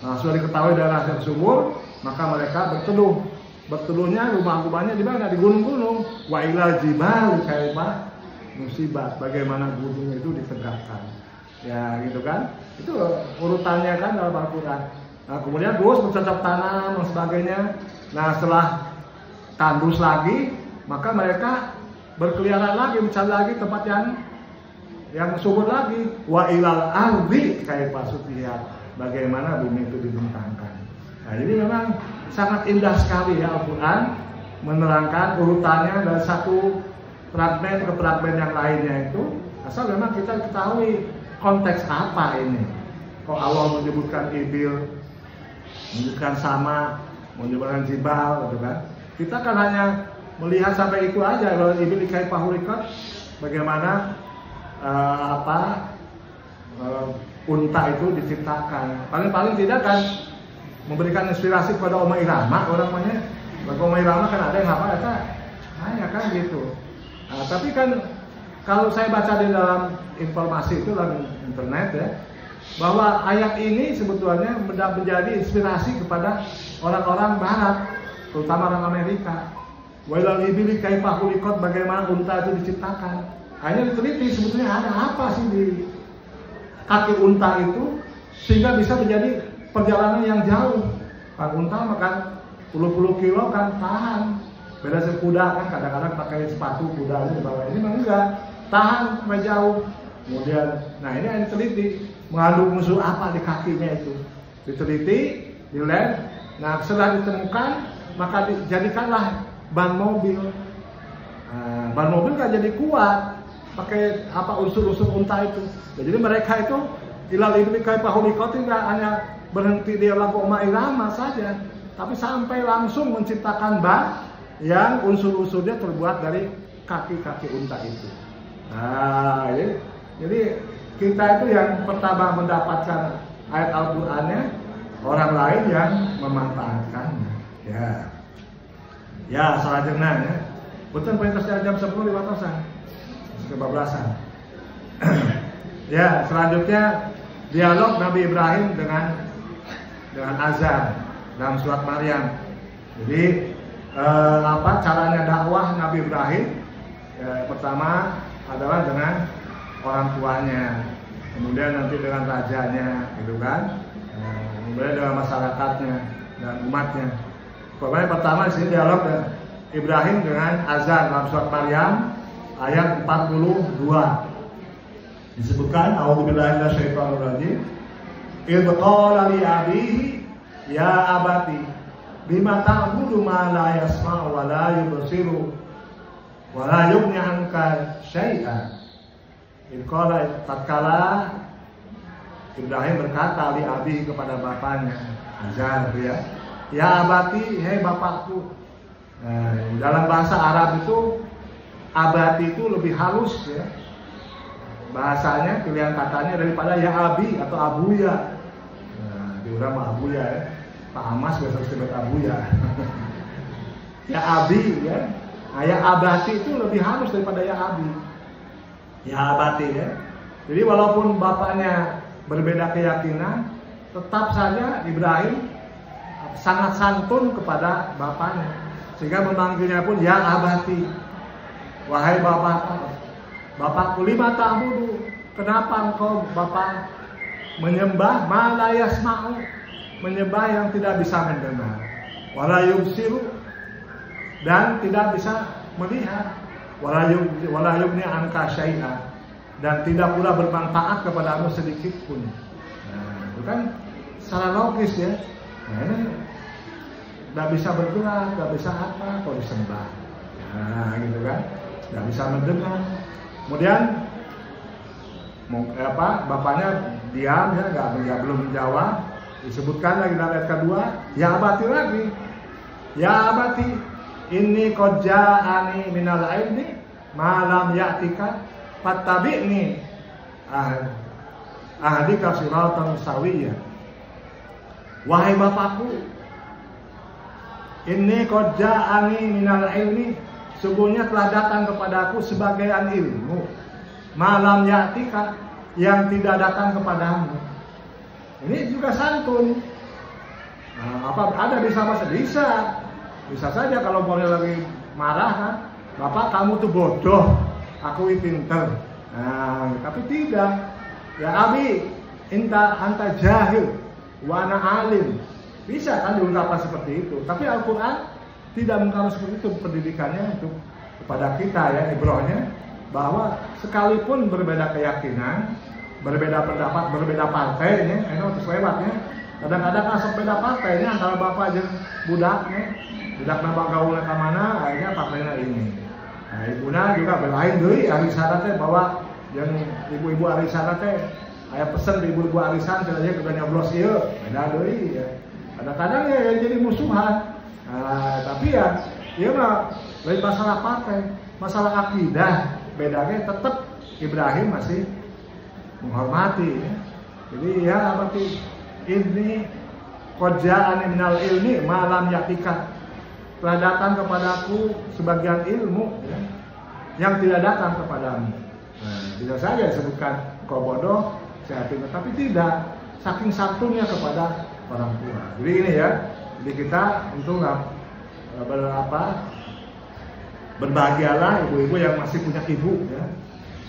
Speaker 1: Nah, sudah diketahui daerah yang subur, maka mereka berteduh. Berteduhnya rumah-rumahnya di mana? Di gunung-gunung. Wa ilal jibali kaifa nusibat, bagaimana gunung itu ditegakkan. Ya, gitu kan? Itu urutannya kan dalam Al-Quran. Nah, kemudian terus bercocok tanam dan sebagainya. Nah, setelah tandus lagi, maka mereka berkeliaran lagi, mencari lagi tempat yang subur lagi. Wa ilal ardi kaifa sutihat, bagaimana bumi itu dibentangkan. Nah, jadi memang sangat indah sekali ya Al-Quran menerangkan urutannya dari satu fragmen ke fragmen yang lainnya itu. Asal memang kita ketahui konteks apa ini. Kok Allah menyebutkan ibil, menyebutkan sama, menyebutkan jibal, gitu kan? Kita kan hanya melihat sampai itu aja. Kalau ibil kaifa khuliqat, bagaimana unta itu diciptakan. Paling tidak kan memberikan inspirasi kepada Oma Irama, orangnya. Bagi Oma Irama kan ada yang apa ya? Hanya kan gitu. Nah, tapi kan kalau saya baca di dalam informasi itu dalam internet ya, bahwa ayat ini sebetulnya menjadi inspirasi kepada orang-orang Barat, terutama orang Amerika. Wa ilal ibili kaifa khuliqat, bagaimana unta itu diciptakan. Hanya diteliti sebetulnya ada apa sih di kaki unta itu sehingga bisa menjadi perjalanan yang jauh. Kan unta makan puluh-puluh kilo kan tahan. Beda kuda kan kadang-kadang pakai sepatu kuda di bawah, ini memang enggak, tahan sampai jauh. Kemudian, nah ini yang diteliti, mengandung unsur apa di kakinya itu, diteliti di lab. Nah setelah ditemukan maka dijadikanlah ban mobil. Nah, ban mobil kan jadi kuat pakai apa unsur-unsur unta itu. Nah, jadi mereka itu ilal ibli kaifa khuliqat tidak hanya berhenti di lagu Oma Irama saja, tapi sampai langsung menciptakan ban yang unsur-unsurnya terbuat dari kaki-kaki unta itu. Nah, jadi kita itu yang pertama mendapatkan ayat Al-Qur'annya, orang lain yang memanfaatkannya. Ya, selanjutnya ya. Betul perintah jam 10 diwatosan. Kebablasan. Ya, selanjutnya dialog Nabi Ibrahim dengan Azar dalam surat Maryam. Jadi caranya dakwah Nabi Ibrahim pertama adalah dengan orang tuanya, kemudian nanti dengan rajanya, gitu kan, kemudian dengan masyarakatnya dan umatnya. Pokoknya pertama di sini dialog Ibrahim dengan Azar dalam surat Maryam ayat 42 disebutkan, a'udzubillahi minasyaitonir rajim, idz qala li abihi ya abati bima ta'budu ma la yasma'u wa la yubsiru wa la yughni 'anka syai'an. Qala tatkala Ibrahim berkata li abi kepada bapaknya Azar ya abati, hei bapakku. Nah, dalam bahasa Arab itu abati itu lebih halus ya bahasanya, pilihan katanya daripada ya abi atau abuya. Nah, diurang mah abuya ya. Pak Amas biasa disebut abuya. Ya abi ya. Nah, ya abati itu lebih halus daripada ya abi. Ya abati ya. Jadi walaupun bapaknya berbeda keyakinan, tetap saja Ibrahim sangat santun kepada bapaknya, sehingga memanggilnya pun ya abati. Wahai bapakku, lima ta'budu, kenapa engkau bapak menyembah ma la yasma'u, menyembah yang tidak bisa mendengar, wala yubsiru, dan tidak bisa melihat, wala yughni 'anka syai'an, dan tidak pula bermanfaat kepadamu sedikit pun. Nah, itu kan secara logis ya. Nah, ini nggak bisa bergerak, nggak bisa apa, kok disembah. Nah, gitu kan, nggak bisa mendengar. Kemudian bapaknya diam ya, belum menjawab. Disebutkan lagi dalam ayat kedua, ya abati lagi, ya abati, ini qadja'ani minal ilmi malam ya'tika fattabi'ni ahdika siratan sawiyya. Wahai bapakku, ini qadja'ani minal ilmi, sungguhnya telah datang kepadaku sebagian ilmu malam ya'tika, yang tidak datang kepadamu. Ini juga santun. Nah, apa ada bisa bahasa? Bisa saja kalau boleh lagi marah kan, bapak kamu tuh bodoh, aku pinter. Nah, tapi tidak. Ya abi, anta jahil, wa ana alim. Bisa kan diungkapkan seperti itu. Tapi Al-Quran tidak mengungkapkan seperti itu pendidikannya untuk kepada kita ya, ibrohnya, bahwa sekalipun berbeda keyakinan, berbeda pendapat, berbeda partainya, itu lewatnya. Kadang-kadang asal beda partainya antara bapak dan budaknya. Budak nambah gaulnya ke mana, akhirnya partainya ini. Nah, ibunya juga berlain deui arisan teh bahwa yang ibu-ibu arisan teh aya pesen di ibu-ibu arisan saja kita nyoblos ieu, beda deui ya. Kadang-kadang ya yang jadi musuhan. Nah, tapi ya ieu mah lain masalah partai, masalah akidah. Bedanya tetap Ibrahim masih menghormati ya. Jadi ya berarti ini qadja'ani minal ilmi malam yatika, telah datang kepadaku sebagian ilmu ya, yang tidak datang kepadamu. Nah, bisa saja disebutkan kau bodoh, saya pintar, tapi tidak, saking santunnya kepada orang tua. Jadi ini ya, jadi kita untuk berbahagialah ibu-ibu yang masih punya ibu ya.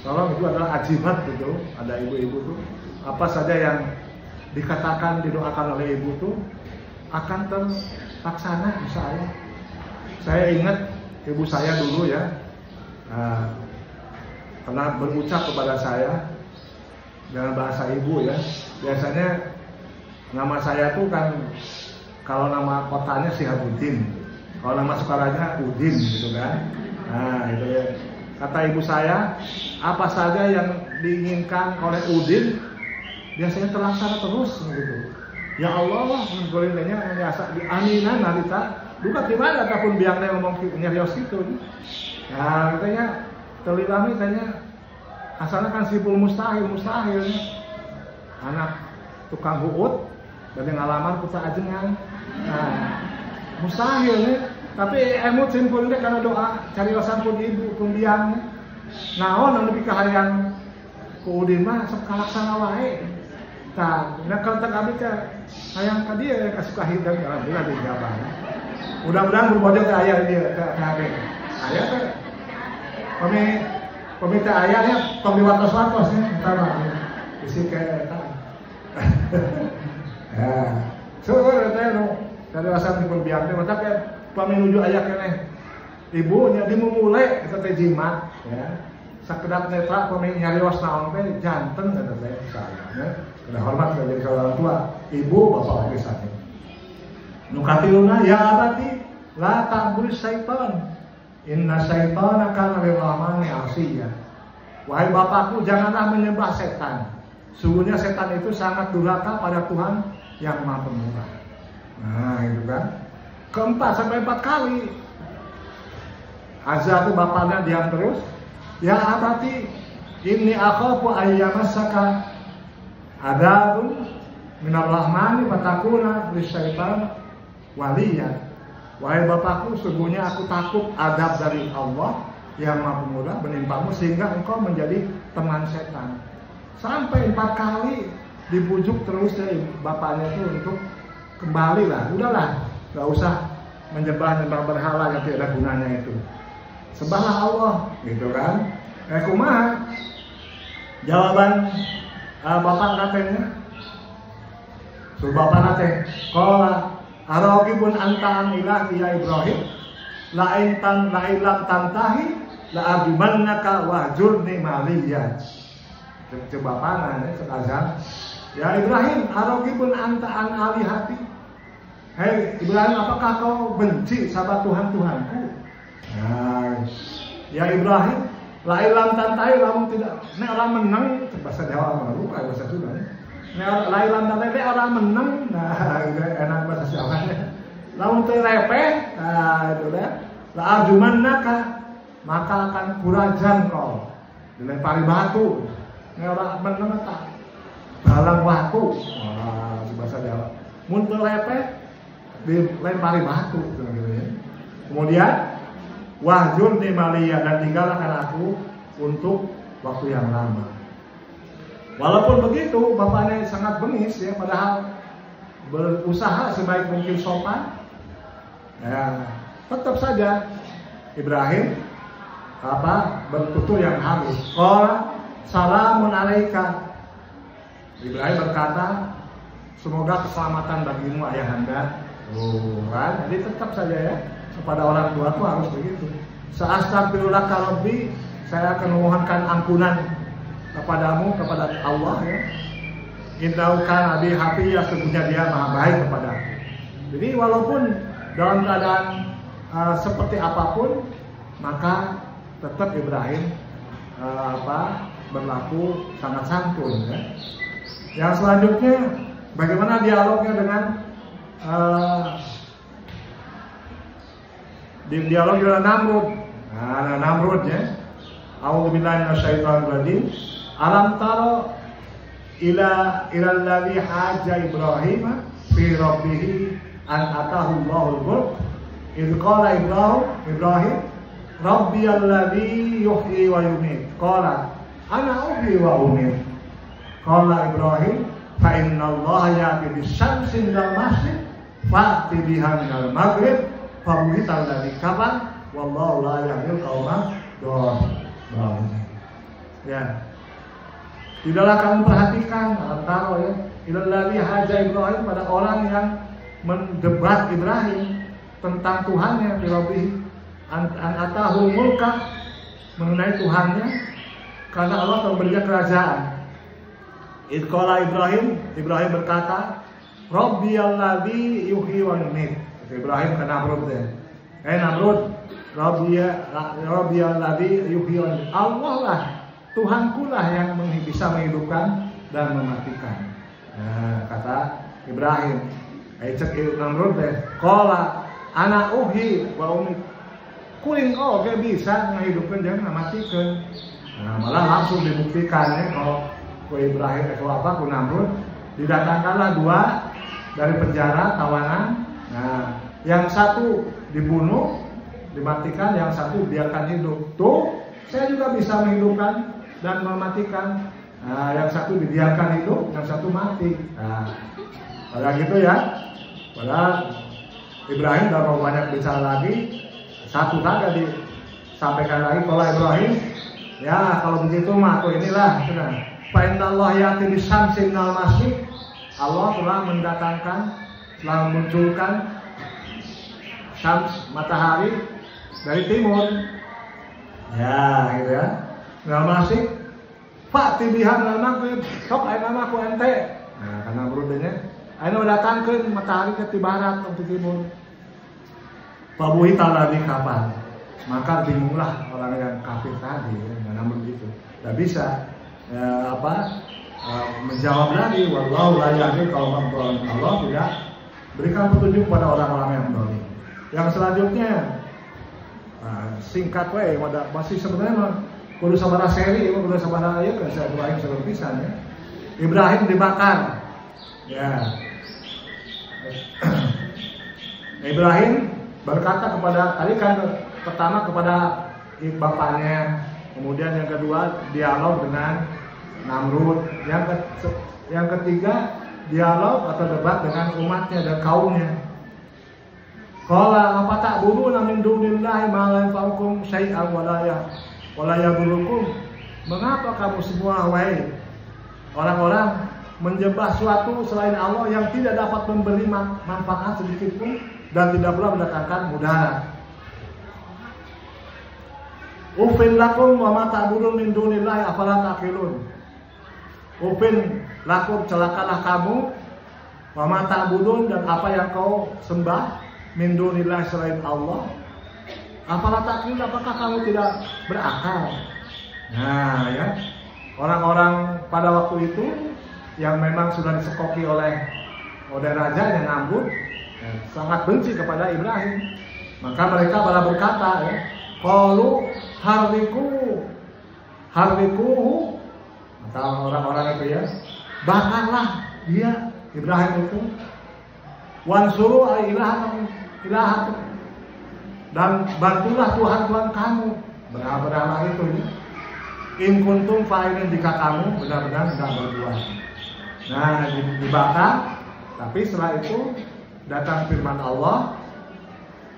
Speaker 1: Tolong, itu adalah ajibat gitu. Ada ibu-ibu tuh apa saja yang dikatakan, didoakan oleh ibu tuh akan terlaksana. Misalnya saya ingat ibu saya dulu ya, pernah berucap kepada saya dengan bahasa ibu ya. Biasanya nama saya tuh kan kalau nama kotanya Sihabuddin, kalau nama sekolahnya Udin gitu kan. Nah itu ya, kata ibu saya, apa saja yang diinginkan oleh Udin biasanya terlaksana terus gitu. Ya Allah, golongannya biasa di aminan narita. Duka gimana ataupun biangnya ngomong nyarios gitu. Nah, katanya terlilami katanya asalnya kan sipul mustahil anak tukang buut dari ngalaman putra ajengan. Nah, mustahil nih, tapi emut simpul deh karena doa cariosan pun ibu pun biang. Naon anu pikahayang ku Udin mah sok kalaksana wae. Tah, nek kaltek abdi teh hayang ka dieu kasuka hidang alhamdulillah dijabah. Mudah-mudahan berbodong ke ayah dia ke hari. Ayah teh peminta ayahnya tong diwatos-watos nih, entar mah isi ke eta. Ya, seueur teh nu dari asal dipun biang teh mata ke paminuju ayah keneh. Ibunya dimulai eta teh jimat ya. Sakedap netra pami nyarios naon teh janten eta teh misalnya. Kena hormat jadi orang tua, ibu bapak pisan. Nukatiluna ya abati la ta'bud syaitan, inna syaitana kana lirrahmani asiyya. Wahai bapakku, janganlah menyembah setan, sungguhnya setan itu sangat durhaka pada Tuhan yang Maha Pemurah. Nah itu kan keempat sampai 4 kali azab bapaknya diam terus. Ya abati inni akhafu ayyamassaka adabun minar rahmani fatakuna lisyaitan waliya. Wahai bapakku, sungguhnya aku takut adab dari Allah yang Maha Pemurah menimpamu sehingga engkau menjadi teman setan. Sampai 4 kali dibujuk terus dari bapaknya itu untuk kembali lah, udahlah, gak usah menyembah berhala yang tidak ada gunanya itu. Sembahlah Allah, gitu kan? Kumaha? Jawaban bapak katanya, so bapak nate, kola arogibun antaan ilahi ya Ibrahim, la'ilam tantahi, la'arjumannaka wahjurni maliyah. Coba panah sekazan. Ya Ibrahim, arogibun antaan alihati. Hei Ibrahim, apakah kau benci sama Tuhan-Tuhanku? Nah, ya Ibrahim, lain lam tantai lamun tidak, nek orang menang bahasa Jawa mah lupa bahasa Sunda. Nek lain lam tantai nek orang menang, nah enak bahasa Jawanya. Lamun teu repeh, nah itu dah. La arjumannaka, maka akan kurajan kau. Dilempari batu. Nek orang menang tak balang batu. Wah, bahasa Jawa. Mun teu repeh dilempari batu gitu ya. Kemudian wahjur ni maliya, dan tinggalkan aku untuk waktu yang lama. Walaupun begitu, bapaknya sangat bengis ya, padahal berusaha sebaik mungkin sopan. Ya, tetap saja Ibrahim bertutur yang halus. Qala salamun alaika. Ibrahim berkata, semoga keselamatan bagimu ayahanda. Kan? Jadi tetap saja ya, kepada orang tua itu harus begitu. Sa'astaghfirulaka rabbi, saya akan memohonkan ampunan kepadamu, kepada Allah ya. Innahu kana bi hafiya, sesungguhnya dia maha baik kepadaku. Jadi walaupun dalam keadaan seperti apapun, maka tetap Ibrahim berlaku sangat santun ya. Yang selanjutnya, bagaimana dialognya dengan dialog dengan Namrud. Nah, Namrud ya. A'udzubillahi minasyaitonir rajim. Alam taro ila alladzi haja Ibrahim fi rabbih an atahu Allahul mulk. Idz qala Ibrahim rabbiyalladzi yuhyi wa yumiit. Qala ana uhyi wa umiit. Qala Ibrahim fa innallaha ya'ti bisyamsi minal masyriq fa'ti biha minal maghrib fabuhital ladzi kafar wallahu la yahdil qauma dhalimin. Ya. Tidaklah kamu perhatikan antara ya, ilal ladzi haja Ibrahim, pada orang yang mendebat Ibrahim tentang Tuhannya, Rabbi an atahu mulka, mengenai Tuhannya, karena Allah memberikan kerajaan. Idqala Ibrahim berkata, Rabbiyalladzi yuhyi wa yumiit. Ibrahim ke Namrud ya. Namrud, Rabbiyalladzi yuhyi wa yumiit. Allah lah, Tuhanku lah yang bisa menghidupkan dan mematikan. Nah, kata Ibrahim. Cek Namrud deh. Qala ana uhyi wa umiit. Kuring gak bisa menghidupkan dan mematikan. Nah, malah langsung dibuktikan ya, kalau Ibrahim ku Namrud didatangkanlah dua dari penjara tawanan. Nah, yang satu dibunuh, dimatikan, yang satu biarkan hidup. Tuh, saya juga bisa menghidupkan dan mematikan. Nah, yang satu dibiarkan hidup, yang satu mati. Nah, pada gitu ya. Padahal Ibrahim tidak mau banyak bicara lagi. Satu saja disampaikan lagi oleh Ibrahim. Ya, kalau begitu mah tuh inilah. Fa innallaha ya'ti bisyamsi minal masyriq. Allah telah mendatangkan, telah memunculkan syams, matahari dari timur. Ya, gitu ya. Minal masyriq. Fa'ti biha minal maghrib. Sok aya nama ku ente. Nah, karena berudahnya anu datangkeun matahari ke barat atau timur. Fabuhital ladzi kafar. Maka bingunglah orang yang kafir tadi ya, namun begitu. Tidak bisa menjawab lagi, wallahu la yahdi qauman dhalimin. Allah tidak berikan petunjuk kepada orang-orang yang zalim. Yang selanjutnya singkat we, masih sebenarnya kudu sabaraha seri, kudu sabaraha aya kan saya Ibrahim sebelum pisan ya. Ibrahim dibakar. Ya. Ibrahim berkata kepada, tadi kan pertama kepada bapaknya, kemudian yang kedua dialog dengan Namrud, yang ketiga dialog atau debat dengan umatnya dan kaumnya. Qala apa ta'buduna min dunillahi ma la yanfa'ukum syai'an wa la yadurrukum. Mengapa kamu semua wahai orang-orang menyembah suatu selain Allah yang tidak dapat memberi manfaat sedikit pun dan tidak pula mendatangkan mudarat. Ufin lakum wa ma ta'budun min dunillahi afala taqilun. Ufin lakum, celakalah kamu Wa ma ta'budun, dan apa yang kau sembah min dunillah selain Allah. Apalah taklil, apakah kamu tidak berakal? Nah, ya. Orang-orang pada waktu itu yang memang sudah disekoki oleh raja yang Namrud, ya, sangat benci kepada Ibrahim. Maka mereka malah berkata, ya, qalu harrikuhu. Maka orang-orang itu, ya, bakarlah dia Ibrahim itu. Wansuru ilahakum, dan bantulah Tuhan kamu. Benar-benarlah itu, ya. In kuntum fa'ilin, jika kamu benar-benar tidak berbuat. Nah, dibakar. Tapi setelah itu datang firman Allah,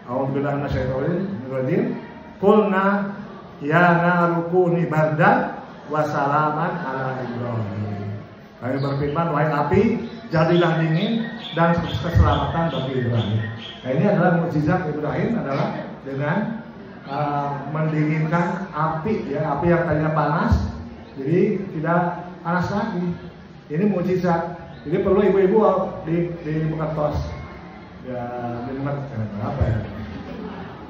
Speaker 1: a'udzubillahi minasyaitonir rajim, qulna ya naru kuni bardan wa salaman ala Ibrahim. Kami berfirman, wahai api, jadilah dingin dan keselamatan bagi Ibrahim. Nah, ini adalah mukjizat Ibrahim, adalah dengan mendinginkan api, ya, api yang tadinya panas jadi tidak panas lagi. Ini mukjizat. Jadi perlu ibu-ibu di mengertos, ya, apa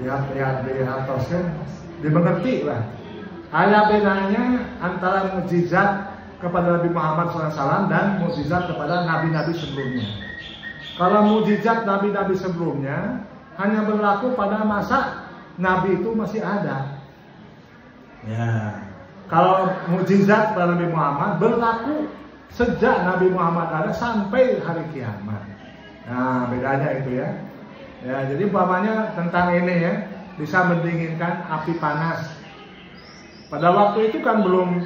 Speaker 1: ya, dihartoskan, dimengerti lah. Ada bedanya antara mukjizat kepada Nabi Muhammad SAW dan mukjizat kepada nabi-nabi sebelumnya. Kalau mukjizat nabi-nabi sebelumnya hanya berlaku pada masa Nabi itu masih ada. Ya. Kalau mukjizat pada Nabi Muhammad berlaku sejak Nabi Muhammad ada sampai hari kiamat. Nah, bedanya itu, ya. Ya, jadi umpamanya tentang ini, ya, bisa mendinginkan api panas. Pada waktu itu kan belum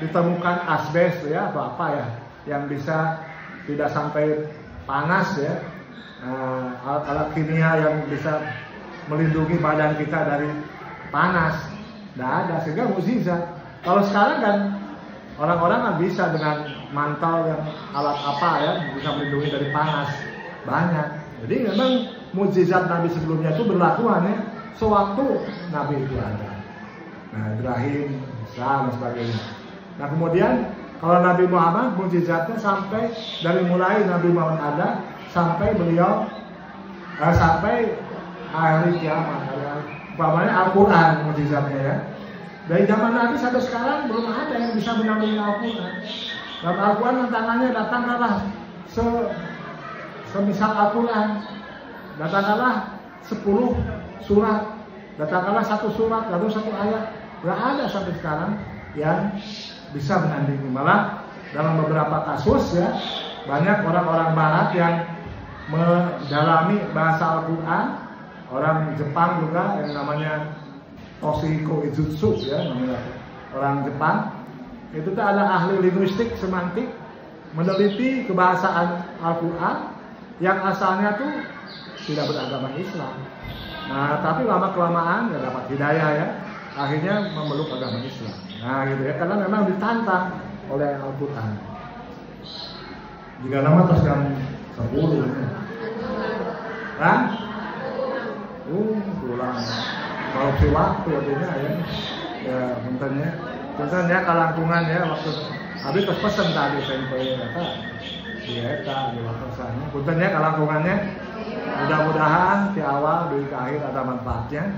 Speaker 1: ditemukan asbes, ya, atau apa, ya, yang bisa tidak sampai panas, ya. Alat-alat kimia yang bisa melindungi badan kita dari panas, tidak ada, sehingga mukjizat. Kalau sekarang kan orang-orang kan bisa dengan mantel yang alat apa, ya, bisa melindungi dari panas, banyak. Jadi memang mukjizat Nabi sebelumnya itu berlaku hanya sewaktu Nabi itu ada. Nah, Ibrahim, Isa dan sebagainya. Nah, kemudian kalau Nabi Muhammad mukjizatnya sampai dari mulai Nabi Muhammad ada sampai beliau sampai hari kiamat. Umpamanya Al-Quran mukjizatnya, ya. Dari zaman Nabi sampai sekarang belum ada yang bisa menandingi Al-Quran. Dalam Al-Quran tantangannya datangkanlah semisal Al-Quran, datangkanlah 10 surat, datangkanlah 1 surat, lalu 1 ayat. Gak ada sampai sekarang yang bisa menandingi. Malah dalam beberapa kasus, ya, banyak orang-orang Barat yang mendalami bahasa Al-Quran. Orang Jepang juga yang namanya Toshiko Ijutsu, ya, namanya orang Jepang. Itu tuh ada ahli linguistik semantik meneliti kebahasaan Al-Quran yang asalnya tuh tidak beragama Islam. Nah, tapi lama-kelamaan ya dapat hidayah, ya, akhirnya memeluk agama Islam. Nah, gitu, ya, karena memang ditantang oleh Al-Quran. Jika nama terus yang 10, ya. Kan? Pulang. Kalau si waktu artinya, ya puntennya kalangkungan, ya, waktu habis pas pesen tadi sampai kata di waktunya. Puntennya kalangkungannya, mudah-mudahan di awal di akhir ada manfaatnya.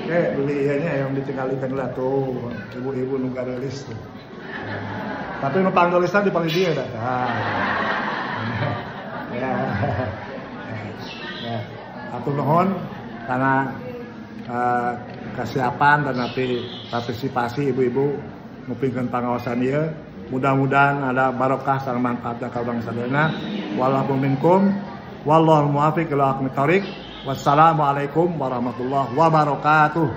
Speaker 1: Oke, beli ianya yang ditinggalkan lah tuh ibu-ibu nunggu rilis tuh. Tapi numpang tulisan di paling dia dah. Ya. Ya. Atur nuhun karena kesiapan dan nanti partisipasi ibu-ibu ngupingkeun pangaosan ieu. Mudah-mudahan ada barokah sareng manfaat ka urang sadayana. Wallahu minkum wallahul muwaffiq ila aqwamit thoriq. Wassalamualaikum warahmatullahi wabarakatuh.